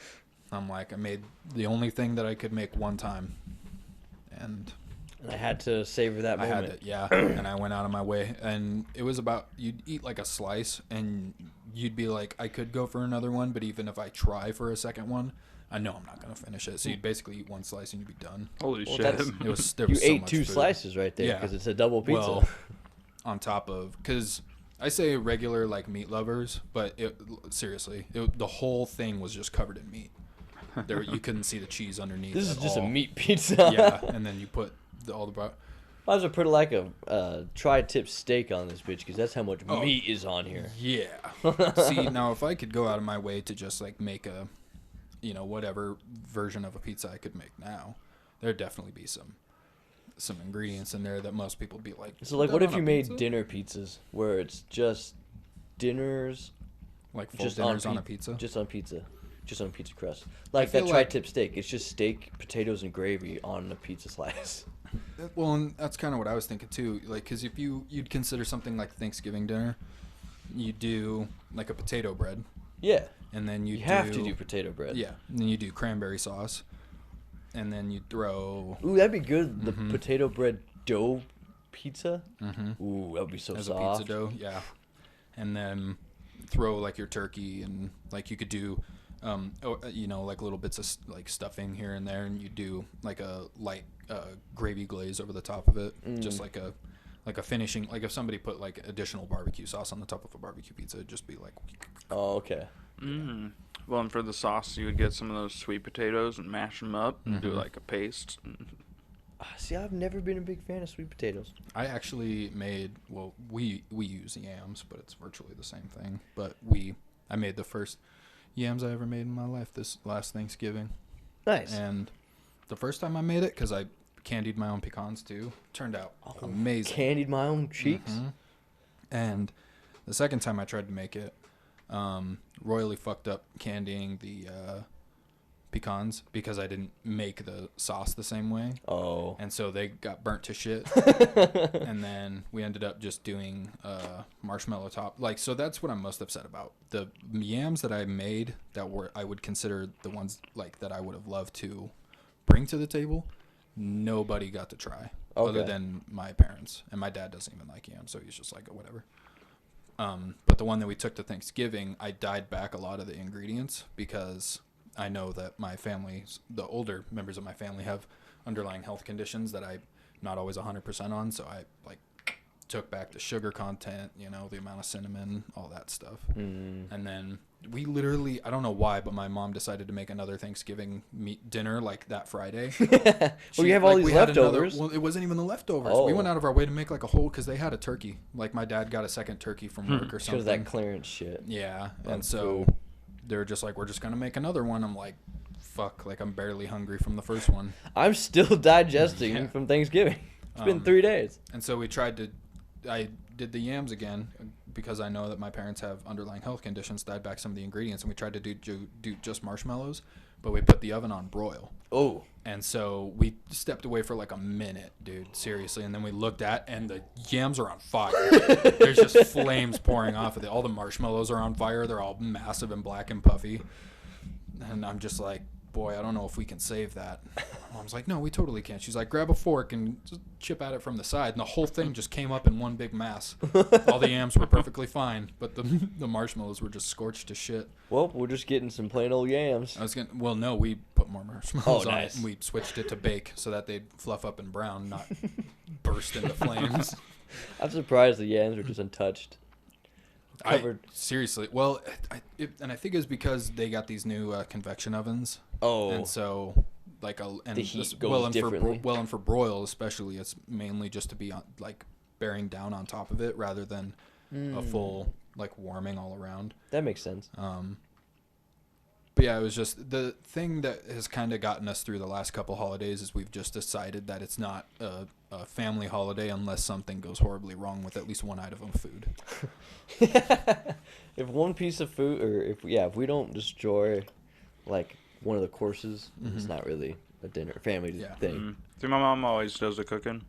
I'm like, I made the only thing that I could make one time, and I had to savor that moment. I had to, yeah. And I went out of my way, and it was about, you'd eat like a slice, and you'd be like, I could go for another one, but even if I try for a second one, I know I'm not gonna finish it. So you'd basically eat one slice and you'd be done. Holy Well, shit. that's- There You was so ate much 2 food. slices right there Yeah. because it's a double pizza. Well, on top of, because I say regular like meat lovers, but seriously, the whole thing was just covered in meat. There, you couldn't see the cheese underneath. This is at just all. a meat pizza. Yeah, and then you put all the Might as well put like a tri-tip steak on this bitch because that's how much Oh. meat is on here. Yeah. See, now if I could go out of my way to just like make a, whatever version of a pizza I could make now, there'd definitely be some ingredients in there that most people would be like. So like, "Is what that if on you a made pizza?" dinner pizzas where it's just dinners, like full just dinners on on a pizza? just on pizza crust, like feel that like- tri-tip steak? It's just steak, potatoes, and gravy on a pizza slice. Well, and that's kind of what I was thinking too. Like, because if you'd consider something like Thanksgiving dinner, you do like a potato bread, Yeah, and then you have to do potato bread. Yeah, and then you do cranberry sauce, and then you throw Ooh, that'd be good. The potato bread dough pizza. Mhm. Ooh, that'd be so as soft. a pizza dough, yeah, and then throw like your turkey, and like you could do, like little bits of like stuffing here and there, and you do like a light gravy glaze over the top of it, just like a finishing. Like if somebody put like additional barbecue sauce on the top of a barbecue pizza, it'd just be like. Oh, okay. Mm. Well, and for the sauce, you would get some of those sweet potatoes and mash them up and do Mhm. like a paste. See, I've never been a big fan of sweet potatoes. I actually made, well, we use yams, but it's virtually the same thing. But I made the first yams I ever made in my life this last Thanksgiving. Nice. And the first time I made it, because I candied my own pecans too, turned out amazing. Candied my own cheeks. Mhm. And the second time I tried to make it, royally fucked up candying the pecans because I didn't make the sauce the same way. Oh. And so they got burnt to shit. And then we ended up just doing marshmallow top. Like, so that's what I'm most upset about. The yams that I made that I would consider the ones like that I would have loved to bring to the table, nobody got to try other Okay. than my parents. And my dad doesn't even like yams, so he's just like, whatever. But the one that we took to Thanksgiving, I dialed back a lot of the ingredients because I know that my family, the older members of my family, have underlying health conditions that I'm not always 100% on. So I took back the sugar content, the amount of cinnamon, all that stuff. And then we literally, I don't know why, but my mom decided to make another Thanksgiving meat dinner like that Friday. Well, you have all these we had leftovers. well, it wasn't even the leftovers. Oh. We went out of our way to make like a whole, because they had a turkey. Like my dad got a second turkey from work or Because something. of that clearance shit. Yeah, and That's so cool. they're just like, we're just gonna make another one. I'm like, fuck, like I'm barely hungry from the first one. I'm still digesting Yeah. from Thanksgiving. It's been 3 days. And so I did the yams again because I know that my parents have underlying health conditions. Dialed back some of the ingredients, and we tried to do just marshmallows, but we put the oven on broil. Oh. And so we stepped away for like a minute, dude, seriously. And then we looked and the yams are on fire. There's just flames pouring off of it. All the marshmallows are on fire. They're all massive and black and puffy. And I'm just like, boy, I don't know if we can save that. Mom's like, no, we totally can. She's like, grab a fork and just chip at it from the side. And the whole thing just came up in one big mass. All the yams were perfectly fine, but the marshmallows were just scorched to shit. Well, we're just getting some plain old yams. Well, no, we put more marshmallows on nice. it, and we switched it to bake so that they'd fluff up and brown, not burst into flames. I'm surprised the yams were just untouched. Covered. Seriously. Well, and I think it's because they got these new convection ovens. Oh. And so, like, the heat goes differently. And for broil especially, it's mainly just to be on, like, bearing down on top of it rather than a full, like, warming all around. That makes sense. But yeah, it was just the thing that has kind of gotten us through the last couple holidays is we've just decided that it's not a family holiday unless something goes horribly wrong with at least one item of food. If one piece of food, or if we don't destroy, like, one of the courses, it's not really a dinner family thing. Mm-hmm. See, my mom always does the cooking,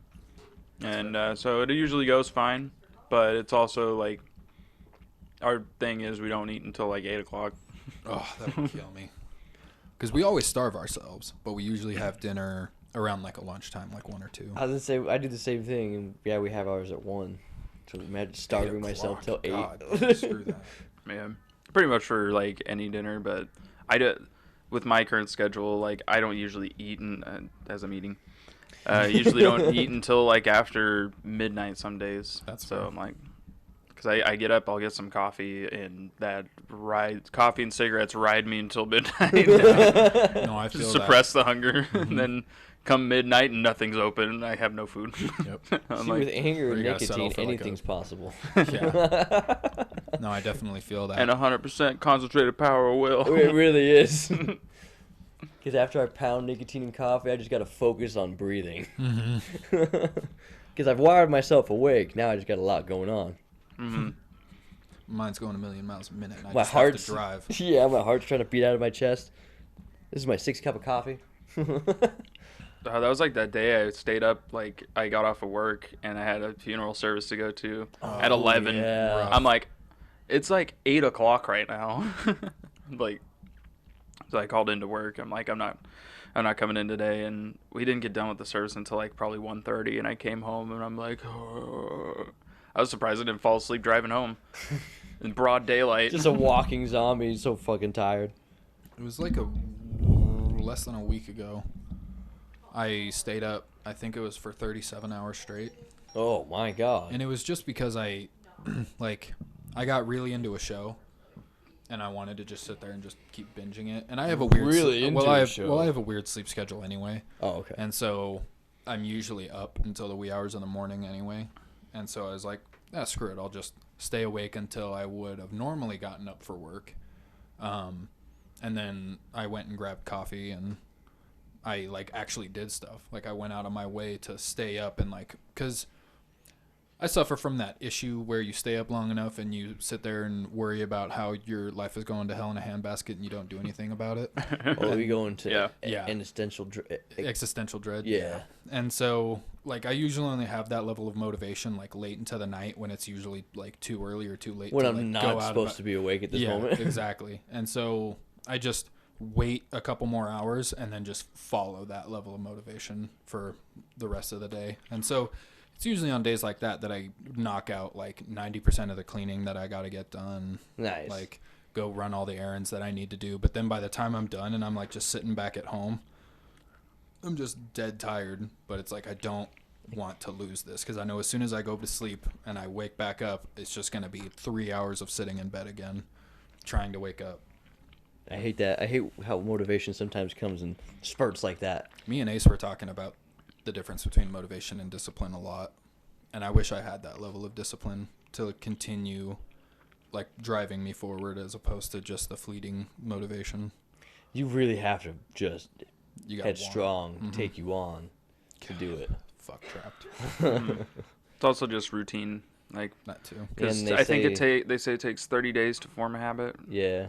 and so it usually goes fine. But it's also like our thing is we don't eat until like 8 o'clock. Oh, that would kill me. Because we always starve ourselves, but we usually have dinner around like a lunchtime, like 1 or 2. I was gonna say I do the same thing, and we have ours at 1. So imagine starving myself till 8. God, screw that. Yeah, pretty much for like any dinner. But I do with my current schedule. Like I don't usually eat as I'm eating. Usually don't eat until like after midnight some days. That's so fair. I'm like. Because I get up, I'll get some coffee, and coffee and cigarettes ride me until midnight. No, I feel suppress the hunger, and then come midnight and nothing's open, and I have no food. Yep. I'm See, like, with anger and you gotta settle nicotine, for, like, anything's possible. Yeah. No, I definitely feel that. and 100% concentrated power of will. It really is. Because after I pound nicotine and coffee, I just got to focus on breathing. Because I've wired myself awake. Now I just got a lot going on. Mm-hmm. Mine's going a million miles a minute, and I My just heart's have to drive. Yeah, my heart's trying to beat out of my chest. This is my 6th cup of coffee. That was like that day I stayed up, like I got off of work and I had a funeral service to go to at 11. Yeah. I'm like, it's like 8 o'clock right now. Like, so I called into work. I'm like, I'm not coming in today. And we didn't get done with the service until like probably 1:30. And I came home and I'm like, I was surprised I didn't fall asleep driving home in broad daylight. Just a walking zombie. So fucking tired. It was like less than a week ago. I stayed up, I think it was for 37 hours straight. Oh my god. And it was just because I got really into a show, and I wanted to just sit there and just keep binging it. And I have a weird I have a weird sleep schedule anyway. Oh, okay. And so I'm usually up until the wee hours in the morning anyway. And so I was like, screw it. I'll just stay awake until I would have normally gotten up for work. And then I went and grabbed coffee, and I like actually did stuff. Like I went out of my way to stay up, and like, cause I suffer from that issue where you stay up long enough and you sit there and worry about how your life is going to hell in a handbasket and you don't do anything about it. Oh, we go into Yeah. existential dread. Yeah. And so like I usually only have that level of motivation like late into the night when it's usually like too early or too late when to, I'm like, not go out supposed to be awake at this moment. Exactly. And so I just wait a couple more hours and then just follow that level of motivation for the rest of the day. And so it's usually on days like that I knock out like 90% of the cleaning that I got to get done. Nice. Like go run all the errands that I need to do. But then by the time I'm done and I'm like just sitting back at home, I'm just dead tired. But it's like I don't want to lose this because I know as soon as I go to sleep and I wake back up, it's just going to be 3 hours of sitting in bed again trying to wake up. I hate that. I hate how motivation sometimes comes in spurts like that. Me and Ace were talking about the difference between motivation and discipline a lot, and I wish I had that level of discipline to continue like driving me forward as opposed to just the fleeting motivation. You really have to just headstrong Mm-hmm. take you on to do it. Fuck trapped. It's also just routine, like That too. because And I think they say it takes 30 days to form a habit. Yeah.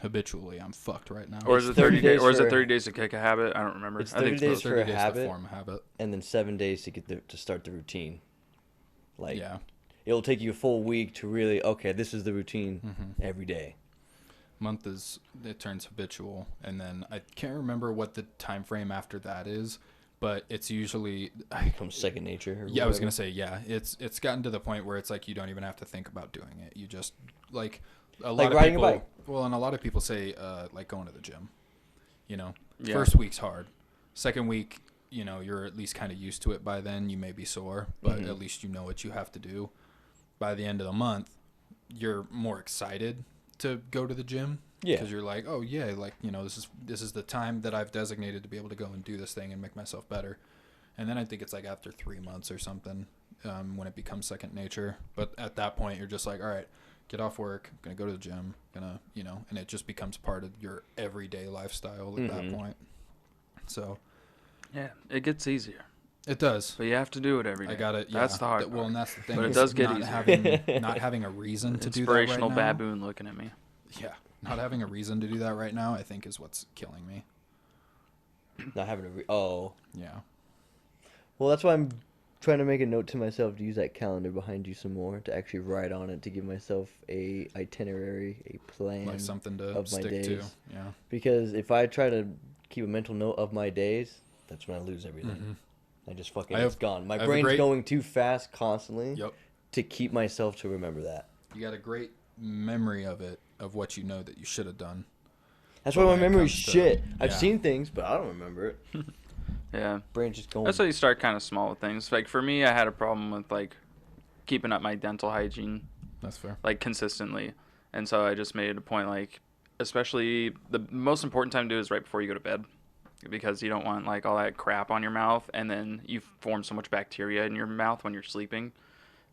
habitually I'm fucked right now. Or is It's it 30 days? days Or is it for- 30 days to kick a habit? I don't remember. It's I think 30 days it's for 30 a days habit. to form a habit. and then 7 days to get to start the routine. Like, Yeah. it'll take you a full week to really, okay, this is the routine Mm-hmm. every day. Month is, it turns habitual, and then I can't remember what the time frame after that is, but it's usually Becomes second nature. Or yeah, I was whatever. gonna say, yeah, it's gotten to the point where it's like you don't even have to think about doing it. You just like a lot Like of riding a people. bike. Well, and a lot of people say like going to the gym. You know, Yeah. first week's hard. Second week, you know, you're at least kind of used to it by then. You may be sore, but Mhm. at least you know what you have to do. By the end of the month, you're more excited to go to the gym. Yeah. Because you're like, oh yeah, like, you know, this is the time that I've designated to be able to go and do this thing and make myself better. And then I think it's like after 3 months or something, when it becomes second nature. But at that point, you're just like, all right, get off work, gonna go to the gym, gonna, you know, and it just becomes part of your everyday lifestyle at that point. So Yeah, it gets easier. it does. But you have to do it every day. I got it. Yeah. That's the hard Well, part. and that's the thing. But it is does get not easier. not having a reason to do that Inspirational right now. baboon looking at me. Yeah, not having a reason to do that right now, I think, is what's killing me. Not having a oh. Yeah. Well, that's why I'm trying to make a note to myself to use that calendar behind you some more, to actually write on it, to give myself a itinerary, a plan Like something to of my stick days. to. Yeah. Because if I try to keep a mental note of my days, that's when I lose everything. Mm-hmm. I just fucking, I have- it's gone. My I have a brain's great- going too fast constantly Yep. to keep myself to remember that. You got a great memory of it, of what you know that you should have done. That's But why my when it memory's comes to- shit. I've yeah. seen things, but I don't remember it. Yeah. Brain's just going. That's why you start kind of small with things. Like for me, I had a problem with like keeping up my dental hygiene That's fair. like consistently, and so I just made it a point like, especially the most important time to do is right before you go to bed, because you don't want like all that crap on your mouth, and then you form so much bacteria in your mouth when you're sleeping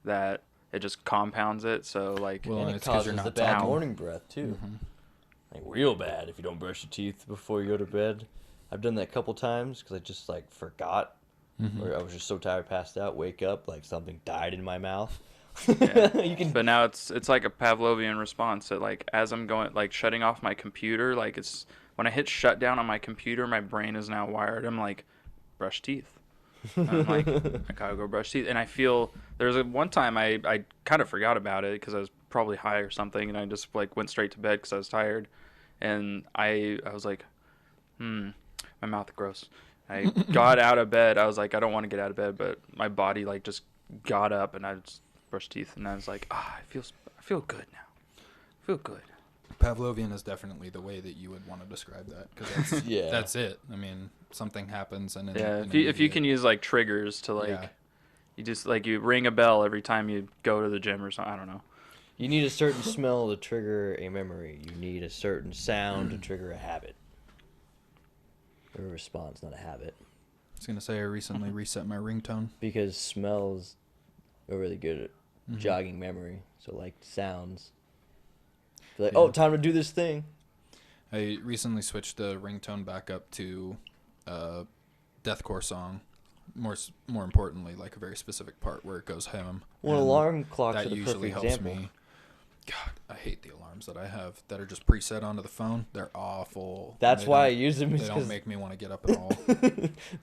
that it just compounds it. So like, Well, and and it it's 'cause you're causes the not bad talking. morning breath too. Like real bad if you don't brush your teeth before you go to bed. I've done that a couple times because I just like forgot, or I was just so tired, passed out, wake up like something died in my mouth. Yeah. You can. but now it's like a Pavlovian response that like as I'm going like shutting off my computer, like it's when I hit shut down on my computer, my brain is now wired. I'm like, brush teeth. And I'm like, I gotta go brush teeth. And I feel there's one time I kind of forgot about it because I was probably high or something, and I just like went straight to bed because I was tired, and I was like, my mouth gross. I got out of bed. I was like, I don't want to get out of bed, but my body like just got up, and I just brushed teeth, and I was like, I feel good now. I feel good. Pavlovian is definitely the way that you would want to describe that, because that's, Yeah. that's it. I mean, something happens, and Yeah, if you can use like triggers to like, Yeah. you just like you ring a bell every time you go to the gym or something. I don't know. You need a certain smell to trigger a memory. You need a certain sound to trigger a habit. Or a response, not a habit. I was gonna say I recently reset my ringtone. Because smells are really good at jogging memory. So like sounds. Feel like, Yeah. oh, time to do this thing. I recently switched the ringtone back up to a deathcore song. More importantly, like a very specific part where it goes ham. Well, and alarm clocks that are the usually perfect helps example. me. God, I hate the alarms that I have that are just preset onto the phone. They're awful. That's They why I don't- use them. They Is don't 'cause make me want to get up at all.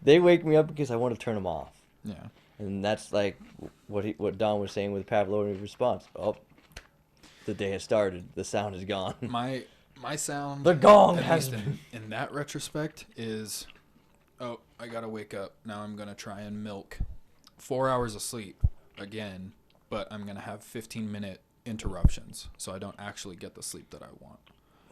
they wake me up because I want to turn them off. Yeah. And that's like what Don was saying with Pavlovian response. Oh, the day has started. The sound is gone. My sound. The gong at has least in that retrospect is, oh, I gotta wake up now. I'm gonna try and milk 4 hours of sleep again, but I'm gonna have 15-minute interruptions, so I don't actually get the sleep that I want.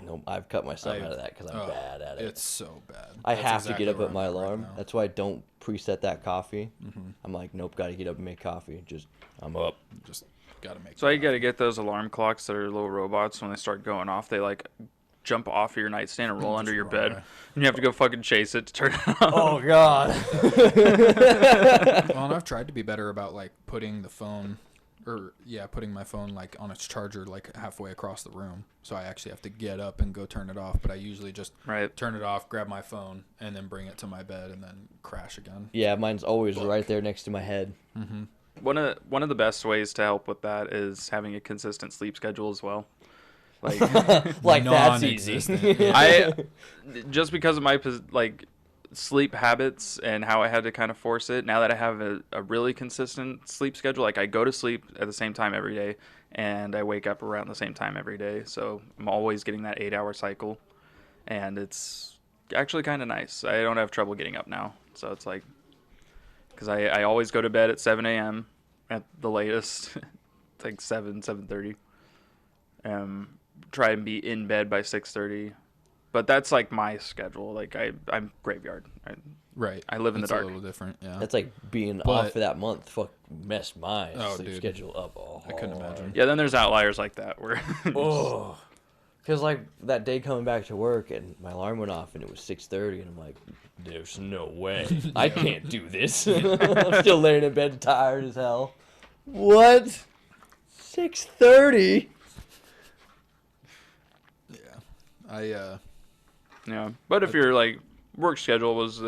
No, I've cut myself I've- out of that because I'm oh, bad at it. It's so bad. I That's have exactly to get up where at I'm my right alarm. now. That's why I don't preset that coffee. Mm-hmm. I'm like, nope, got to get up and make coffee. Just, I'm up. Just gotta make. So it you got to happen. get those alarm clocks that are little robots. When they start going off, they like jump off of your nightstand and roll Just under your run bed, away. and you have to go fucking chase it to turn it on. Oh, God. Well, and I've tried to be better about like putting my phone like on its charger like halfway across the room, so I actually have to get up and go turn it off. But I usually just Right. turn it off, grab my phone, and then bring it to my bed and then crash again. Yeah, mine's always right there next to my head. Mm-hmm. One of the best ways to help with that is having a consistent sleep schedule as well. Like, like that's easy. Non-existent. Yeah. I just because of my sleep habits and how I had to kind of force it. Now that I have a really consistent sleep schedule, like I go to sleep at the same time every day, and I wake up around the same time every day. So I'm always getting that 8-hour cycle, and it's actually kind of nice. I don't have trouble getting up now. So it's like, because I always go to bed at 7 a.m. at the latest. It's like 7:30. Try and be in bed by 6:30. But that's like my schedule. Like I'm graveyard. Right. I live in the dark. It's a little different, yeah. That's like being off for that month. Fuck, messed my sleep schedule up all I couldn't imagine. Yeah, then there's outliers like that where. Oh, because like that day coming back to work and my alarm went off and it was 6:30 and I'm like, there's no way I can't do this. I'm still laying in bed tired as hell. What? 6:30? Yeah. Yeah, but if your like work schedule was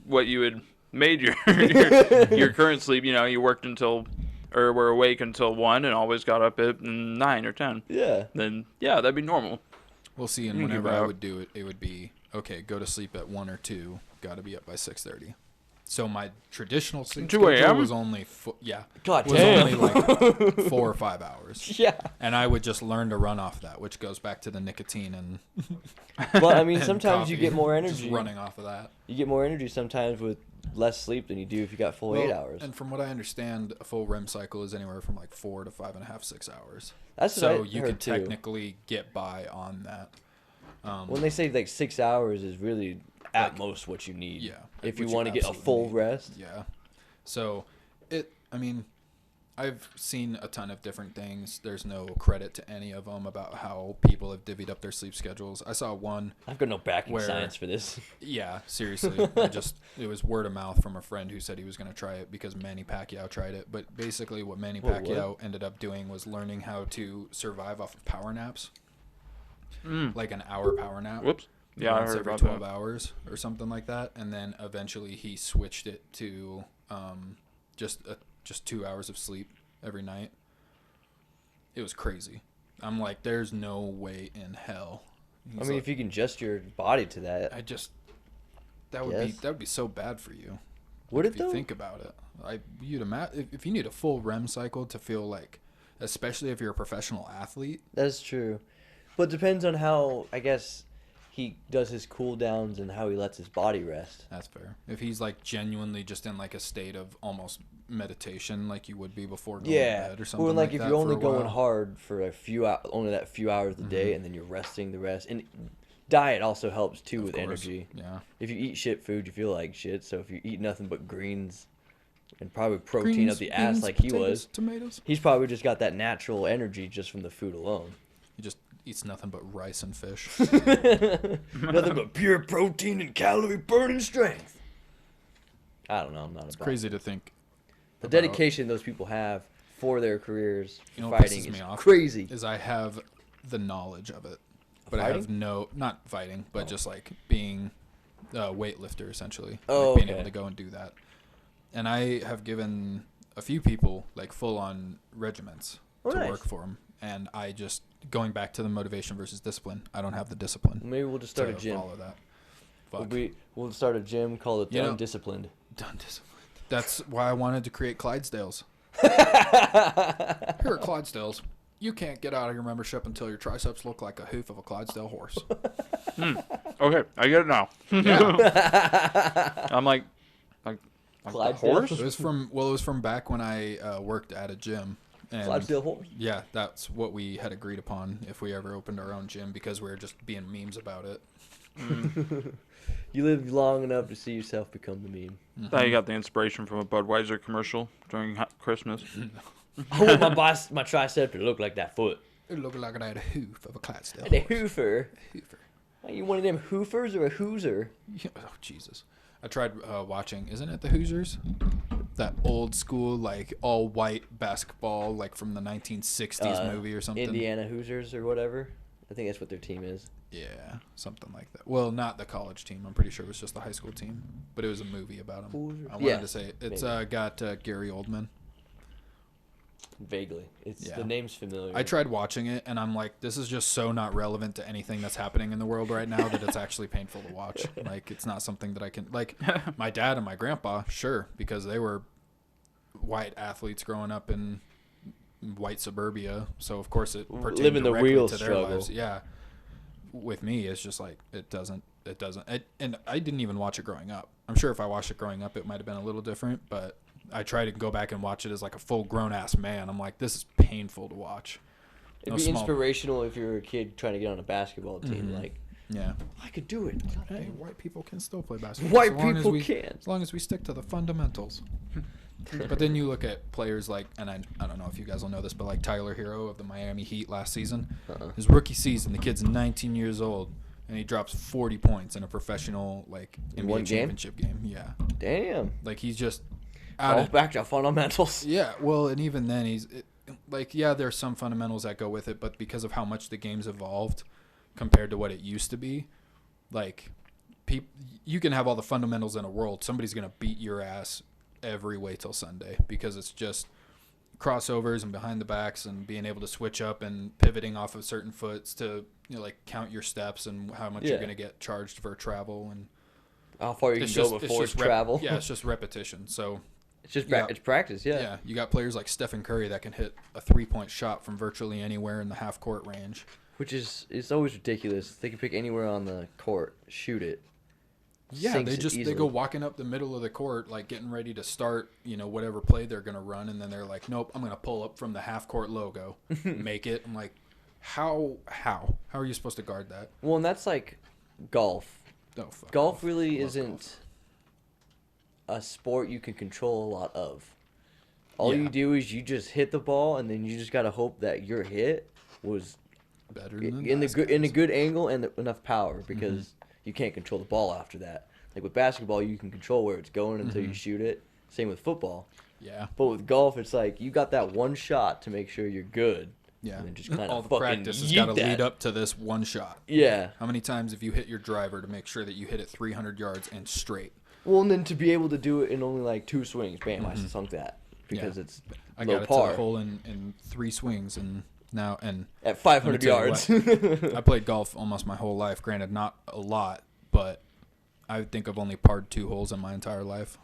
what you had made your your current sleep, you worked until or were awake until 1 and always got up at 9 or 10. Yeah. Then yeah, that'd be normal. We'll see. And whenever I would do it, it would be okay. Go to sleep at 1 or 2. Got to be up by 6:30. So my traditional sleep 2 schedule a.m.? was only God was damn. only like 4 or 5 hours. Yeah. And I would just learn to run off that, which goes back to the nicotine and. Well, I mean, and sometimes you coffee. get more energy. Just running off of that. You get more energy sometimes with less sleep than you do if you got full 8 hours. And from what I understand, a full REM cycle is anywhere from like 4 to 5.5, 6 hours. That's so what I you heard could too. technically get by on that. When they say like 6 hours is really at most what you need. Yeah. If you which want to get a absolutely full need. rest. Yeah. So I mean, I've seen a ton of different things. There's no credit to any of them about how people have divvied up their sleep schedules. I saw one. I've got no backing where- science for this. Yeah, seriously. It was word of mouth from a friend who said he was going to try it because Manny Pacquiao tried it. But basically what Manny What? Pacquiao ended up doing was learning how to survive off of power naps. Like an hour power nap. Whoops. Yeah, I once heard every about 12 that. hours or something like that. And then eventually he switched it to just 2 hours of sleep every night. It was crazy. I'm like, there's no way in hell. I mean, if you can adjust your body to that. That would be so bad for you. Would if it you though? think about it. If you need a full REM cycle to feel like, especially if you're a professional athlete. That's true. But it depends on how, I guess, he does his cool downs and how he lets his body rest. That's fair. If he's like genuinely just in like a state of almost meditation, like you would be before going to bed or something Or like if that you're for only a going while. hard for only that few hours a day, and then you're resting the rest. And diet also helps too Of with course. energy. Yeah. If you eat shit food, you feel like shit. So if you eat nothing but greens and probably protein Greens, up the ass beans, like potatoes, he was, tomatoes. he's probably just got that natural energy just from the food alone. He just eats nothing but rice and fish. Nothing but pure protein and calorie burning strength. I don't know. I'm not It's about crazy to think. the about- dedication those people have for their careers. You know what Fighting pisses is me off crazy. Is I have the knowledge of it, but I Fighting? have not fighting, but just like being a weightlifter essentially. Oh, like being okay. able to go and do that. And I have given a few people like full on regiments Oh, to nice. work for them, and I just going back to the motivation versus discipline. I don't have the discipline. Maybe we'll just start to a gym. follow that. Fuck. We'll start a gym called it You know- Undisciplined. Done discipline. That's why I wanted to create Clydesdales. Here are Clydesdales. You can't get out of your membership until your triceps look like a hoof of a Clydesdale horse. Okay, I get it now. Yeah. I'm like the Clydesdale? horse? It was from back when I worked at a gym. And Clydesdale horse. yeah, that's what we had agreed upon if we ever opened our own gym because we were just being memes about it. You live long enough to see yourself become the meme. Thought you got the inspiration from a Budweiser commercial during Christmas. I want my tricep to look like that foot. It looked like I had a hoof of a Clydesdale And a horse. hoofer. Hoofer. Are you one of them hoofers or a hooser? Yeah, oh, Jesus. I tried watching, isn't it the Hoosiers? That old school, like, all white basketball, like from the 1960s movie or something. Indiana Hoosiers or whatever. I think that's what their team is. Yeah, something like that. Well, not the college team. I'm pretty sure it was just the high school team. But it was a movie about them. Hoosiers? I wanted Yeah, to say it. It's maybe. got Gary Oldman. Vaguely. It's Yeah. the name's familiar. I tried watching it, and I'm like, this is just so not relevant to anything that's happening in the world right now that it's actually painful to watch. Like, it's not something that I can... Like, my dad and my grandpa, sure, because they were white athletes growing up in white suburbia, so of course it pertained living the directly real to their struggle. lives. Yeah. With me, it's just like, it doesn't... and I didn't even watch it growing up. I'm sure if I watched it growing up, it might have been a little different, but I try to go back and watch it as like a full grown-ass man. I'm like, this is painful to watch. It'd be inspirational if you were a kid trying to get on a basketball team. Mhm. Like, Yeah. I could do it. Hey, white people can still play basketball. White as long people as we, can. As long as we stick to the fundamentals. But then you look at players like, and I don't know if you guys will know this, but like Tyler Hero of the Miami Heat last season. His rookie season, the kid's 19 years old, and he drops 40 points in a professional like In NBA one game? championship game. Yeah. Damn. Like he's just All back to fundamentals. Yeah, well, and even then there's some fundamentals that go with it, but because of how much the game's evolved compared to what it used to be, like you can have all the fundamentals in a world, somebody's going to beat your ass every way till Sunday because it's just crossovers and behind the backs and being able to switch up and pivoting off of certain foots to like count your steps and how much you're going to get charged for travel and how far you can go before travel. Yeah, it's just repetition. So it's just it's practice. Yeah, you got players like Stephen Curry that can hit a 3-point shot from virtually anywhere in the half court range, which is it's always ridiculous. They can pick anywhere on the court, shoot it. Yeah, they go walking up the middle of the court, like getting ready to start, whatever play they're gonna run, and then they're like, "Nope, I'm gonna pull up from the half court logo, make it." I'm like, how are you supposed to guard that? Well, and that's like golf. Oh, golf really isn't a sport you can control a lot of. All you do is you just hit the ball, and then you just gotta hope that your hit was better than in a good angle and enough power because. You can't control the ball after that. Like with basketball, you can control where it's going until you shoot it. Same with football. Yeah. But with golf, it's like you got that one shot to make sure you're good. Yeah. And then just kind all of the practice has got to lead up to this one shot. Yeah. How many times have you hit your driver to make sure that you hit it 300 yards and straight? Well, and then to be able to do it in only like 2 swings, bam, I sunk that because it's I low got it par. to the hole in 3 swings and. Now and at 500 yards. I played golf almost my whole life. Granted, not a lot, but I think I've only parred 2 holes in my entire life.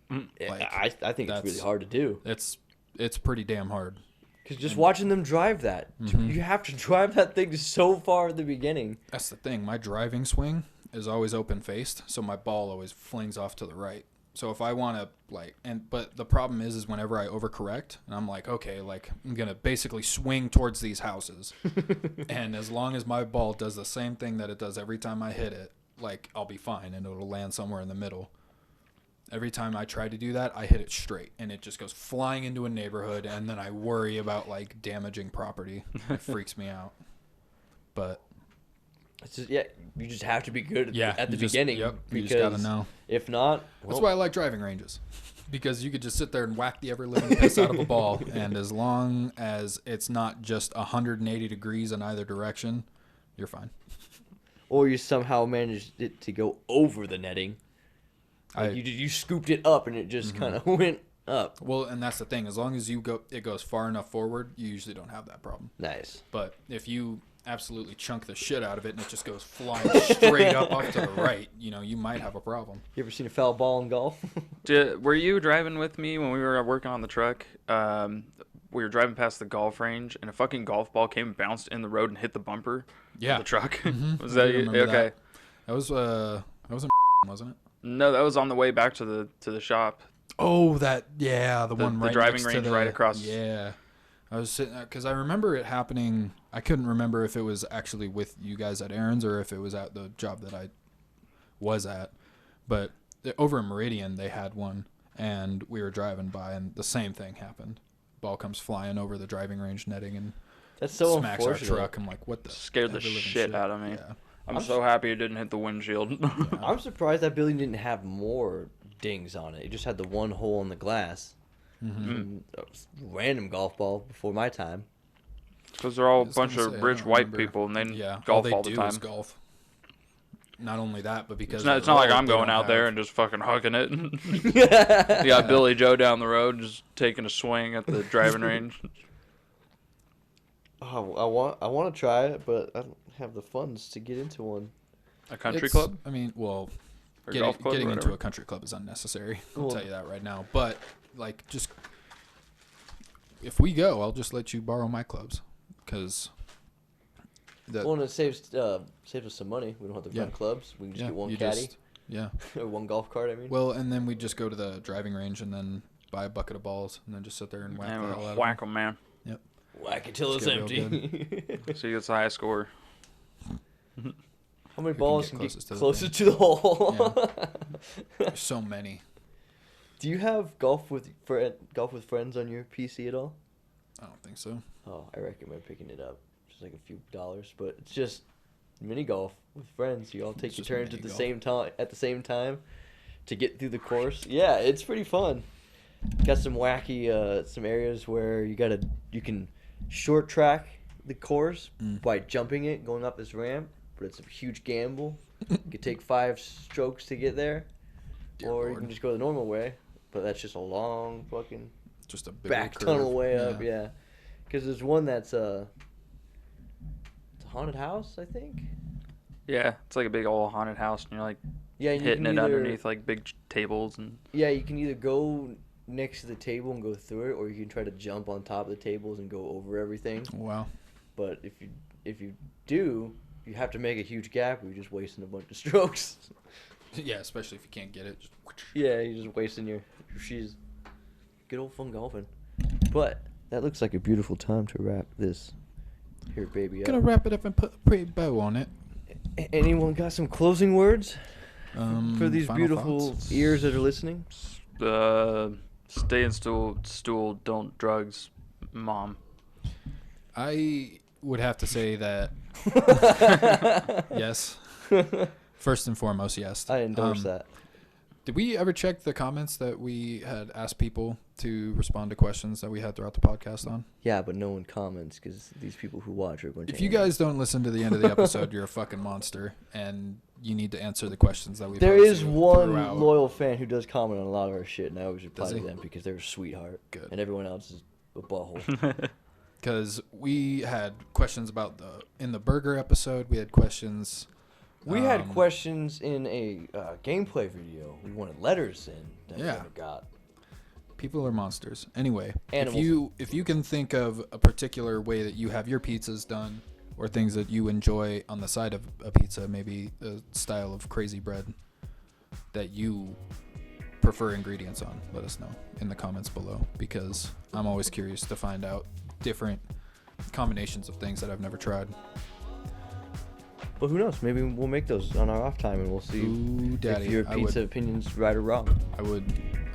Like, I think it's really hard to do. It's pretty damn hard. Because just watching them drive that, you have to drive that thing so far at the beginning. That's the thing. My driving swing is always open faced, so my ball always flings off to the right. So if I want to but the problem is whenever I overcorrect and I'm like, okay, like I'm going to basically swing towards these houses. And as long as my ball does the same thing that it does every time I hit it, like I'll be fine and it'll land somewhere in the middle. Every time I try to do that, I hit it straight and it just goes flying into a neighborhood and then I worry about like damaging property. It freaks me out. But it's just, you just have to be good at the beginning. You just gotta know. If not, that's why I like driving ranges, because you could just sit there and whack the ever living piss out of a ball, and as long as it's not just 180 degrees in either direction, you're fine. Or you somehow managed it to go over the netting. Like you scooped it up and it just kind of went up. Well, and that's the thing. As long as it goes far enough forward, you usually don't have that problem. Nice. But if you absolutely chunk the shit out of it and it just goes flying straight up off to the right, you might have a problem. You ever seen a foul ball in golf? Were you driving with me when we were working on the truck? We were driving past the golf range and a fucking golf ball came and bounced in the road and hit the bumper of the truck. Was that you? Okay. That was in wasn't it? No, that was on the way back to the shop. Oh, the one right the driving next range to right across. Yeah. I was sitting there because I remember it happening. I couldn't remember if it was actually with you guys at Aaron's or if it was at the job that I was at. But over in Meridian, they had one, and we were driving by, and the same thing happened. Ball comes flying over the driving range netting and that's so smacks our truck. I'm like, what the? Scared the shit out of me. Yeah. I'm so happy it didn't hit the windshield. Yeah. I'm surprised that building didn't have more dings on it. It just had the one hole in the glass. Random golf ball before my time. Because they're all a bunch of rich white people and they golf all the time. Is golf. not only that, but because It's not like I'm going out there and just fucking hugging it. You got Billy Joe down the road just taking a swing at the driving range. Oh, I want to try it, but I don't have the funds to get into one. A country club? I mean, well, Or golf club getting or into whatever? a country club is unnecessary. Cool. I'll tell you that right now. But like, just if we go, I'll just let you borrow my clubs, because Well, and it saves us some money. We don't have to rent clubs. We can just get one caddy. Or one golf cart, I mean. Well, and then we just go to the driving range and then buy a bucket of balls and then just sit there and whack the hell out of Whack them, man. Yep. Whack it till it's Let's get empty. So you get the highest score. How many Who balls can can get get closest closer to the to the hole? There's so many. Do you have golf with friends on your PC at all? I don't think so. Oh, I recommend picking it up. Just like a few dollars, but it's just mini golf with friends. You all take your It's just turns mini golf. at the same time to get through the course. Yeah, it's pretty fun. Got some wacky some areas where you can short track the course by jumping it, going up this ramp, but it's a huge gamble. You could take 5 strokes to get there, Dear or you Lord. can just go the normal way, but that's just a long fucking Just a big back tunnel way up, yeah. Because there's one that's it's a haunted house, I think. Yeah, it's like a big old haunted house, and you're like Yeah, and hitting you it can underneath like big tables and. Yeah, you can either go next to the table and go through it, or you can try to jump on top of the tables and go over everything. Wow. But if you do, you have to make a huge gap, or you're just wasting a bunch of strokes. Yeah, especially if you can't get it. Just Yeah, you're just wasting your shoes. Good old fun golfing. But that looks like a beautiful time to wrap this here baby up. gonna wrap it up and put a pretty bow on it. Anyone got some closing words for these Final beautiful thoughts? ears that are listening? Stay in stool, don't drugs, mom. I would have to say that yes. First and foremost, yes. I endorse that. Did we ever check the comments that we had asked people to respond to questions that we had throughout the podcast on? Yeah, but no one comments because these people who watch are going to. If you guys don't listen to the end of the episode, you're a fucking monster, and you need to answer the questions that we. There is one throughout. loyal fan who does comment on a lot of our shit, and I always reply Does to he? them because they're a sweetheart. Good. And everyone else is a butthole. Because we had questions about in the burger episode. We had questions. We had questions in a gameplay video. We wanted letters in that we never got. People are monsters. Anyway, Animals. if you can think of a particular way that you have your pizzas done, or things that you enjoy on the side of a pizza, maybe a style of crazy bread that you prefer ingredients on, let us know in the comments below, because I'm always curious to find out different combinations of things that I've never tried. But who knows? Maybe we'll make those on our off time, and we'll see Ooh, daddy, if your I pizza would- opinion's right or wrong. I would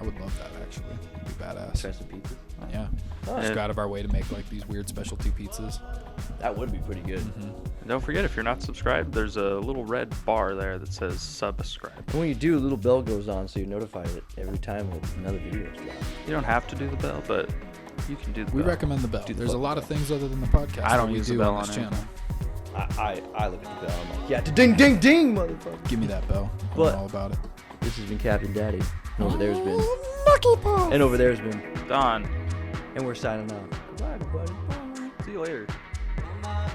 love that, actually. It'd be badass. Try some pizza. Yeah. Oh, Just go out of our way to make like these weird specialty pizzas. that would be pretty good. Don't forget, if you're not subscribed, there's a little red bar there that says subscribe. And when you do, a little bell goes on, so you're notified every time that another video is dropped. You don't have to do the bell, but you can do the We bell. recommend the bell. Do the There's a fucking lot of things other than the podcast I don't that we use the do bell on this on channel. I look at the bell. I'm like, yeah, ding, ding, ding, motherfucker. Give me that bell. But- I'm all about it. This has been Captain Daddy. And over there's been. And over there's been. Don, And we're signing off. Goodbye, everybody. see you later. My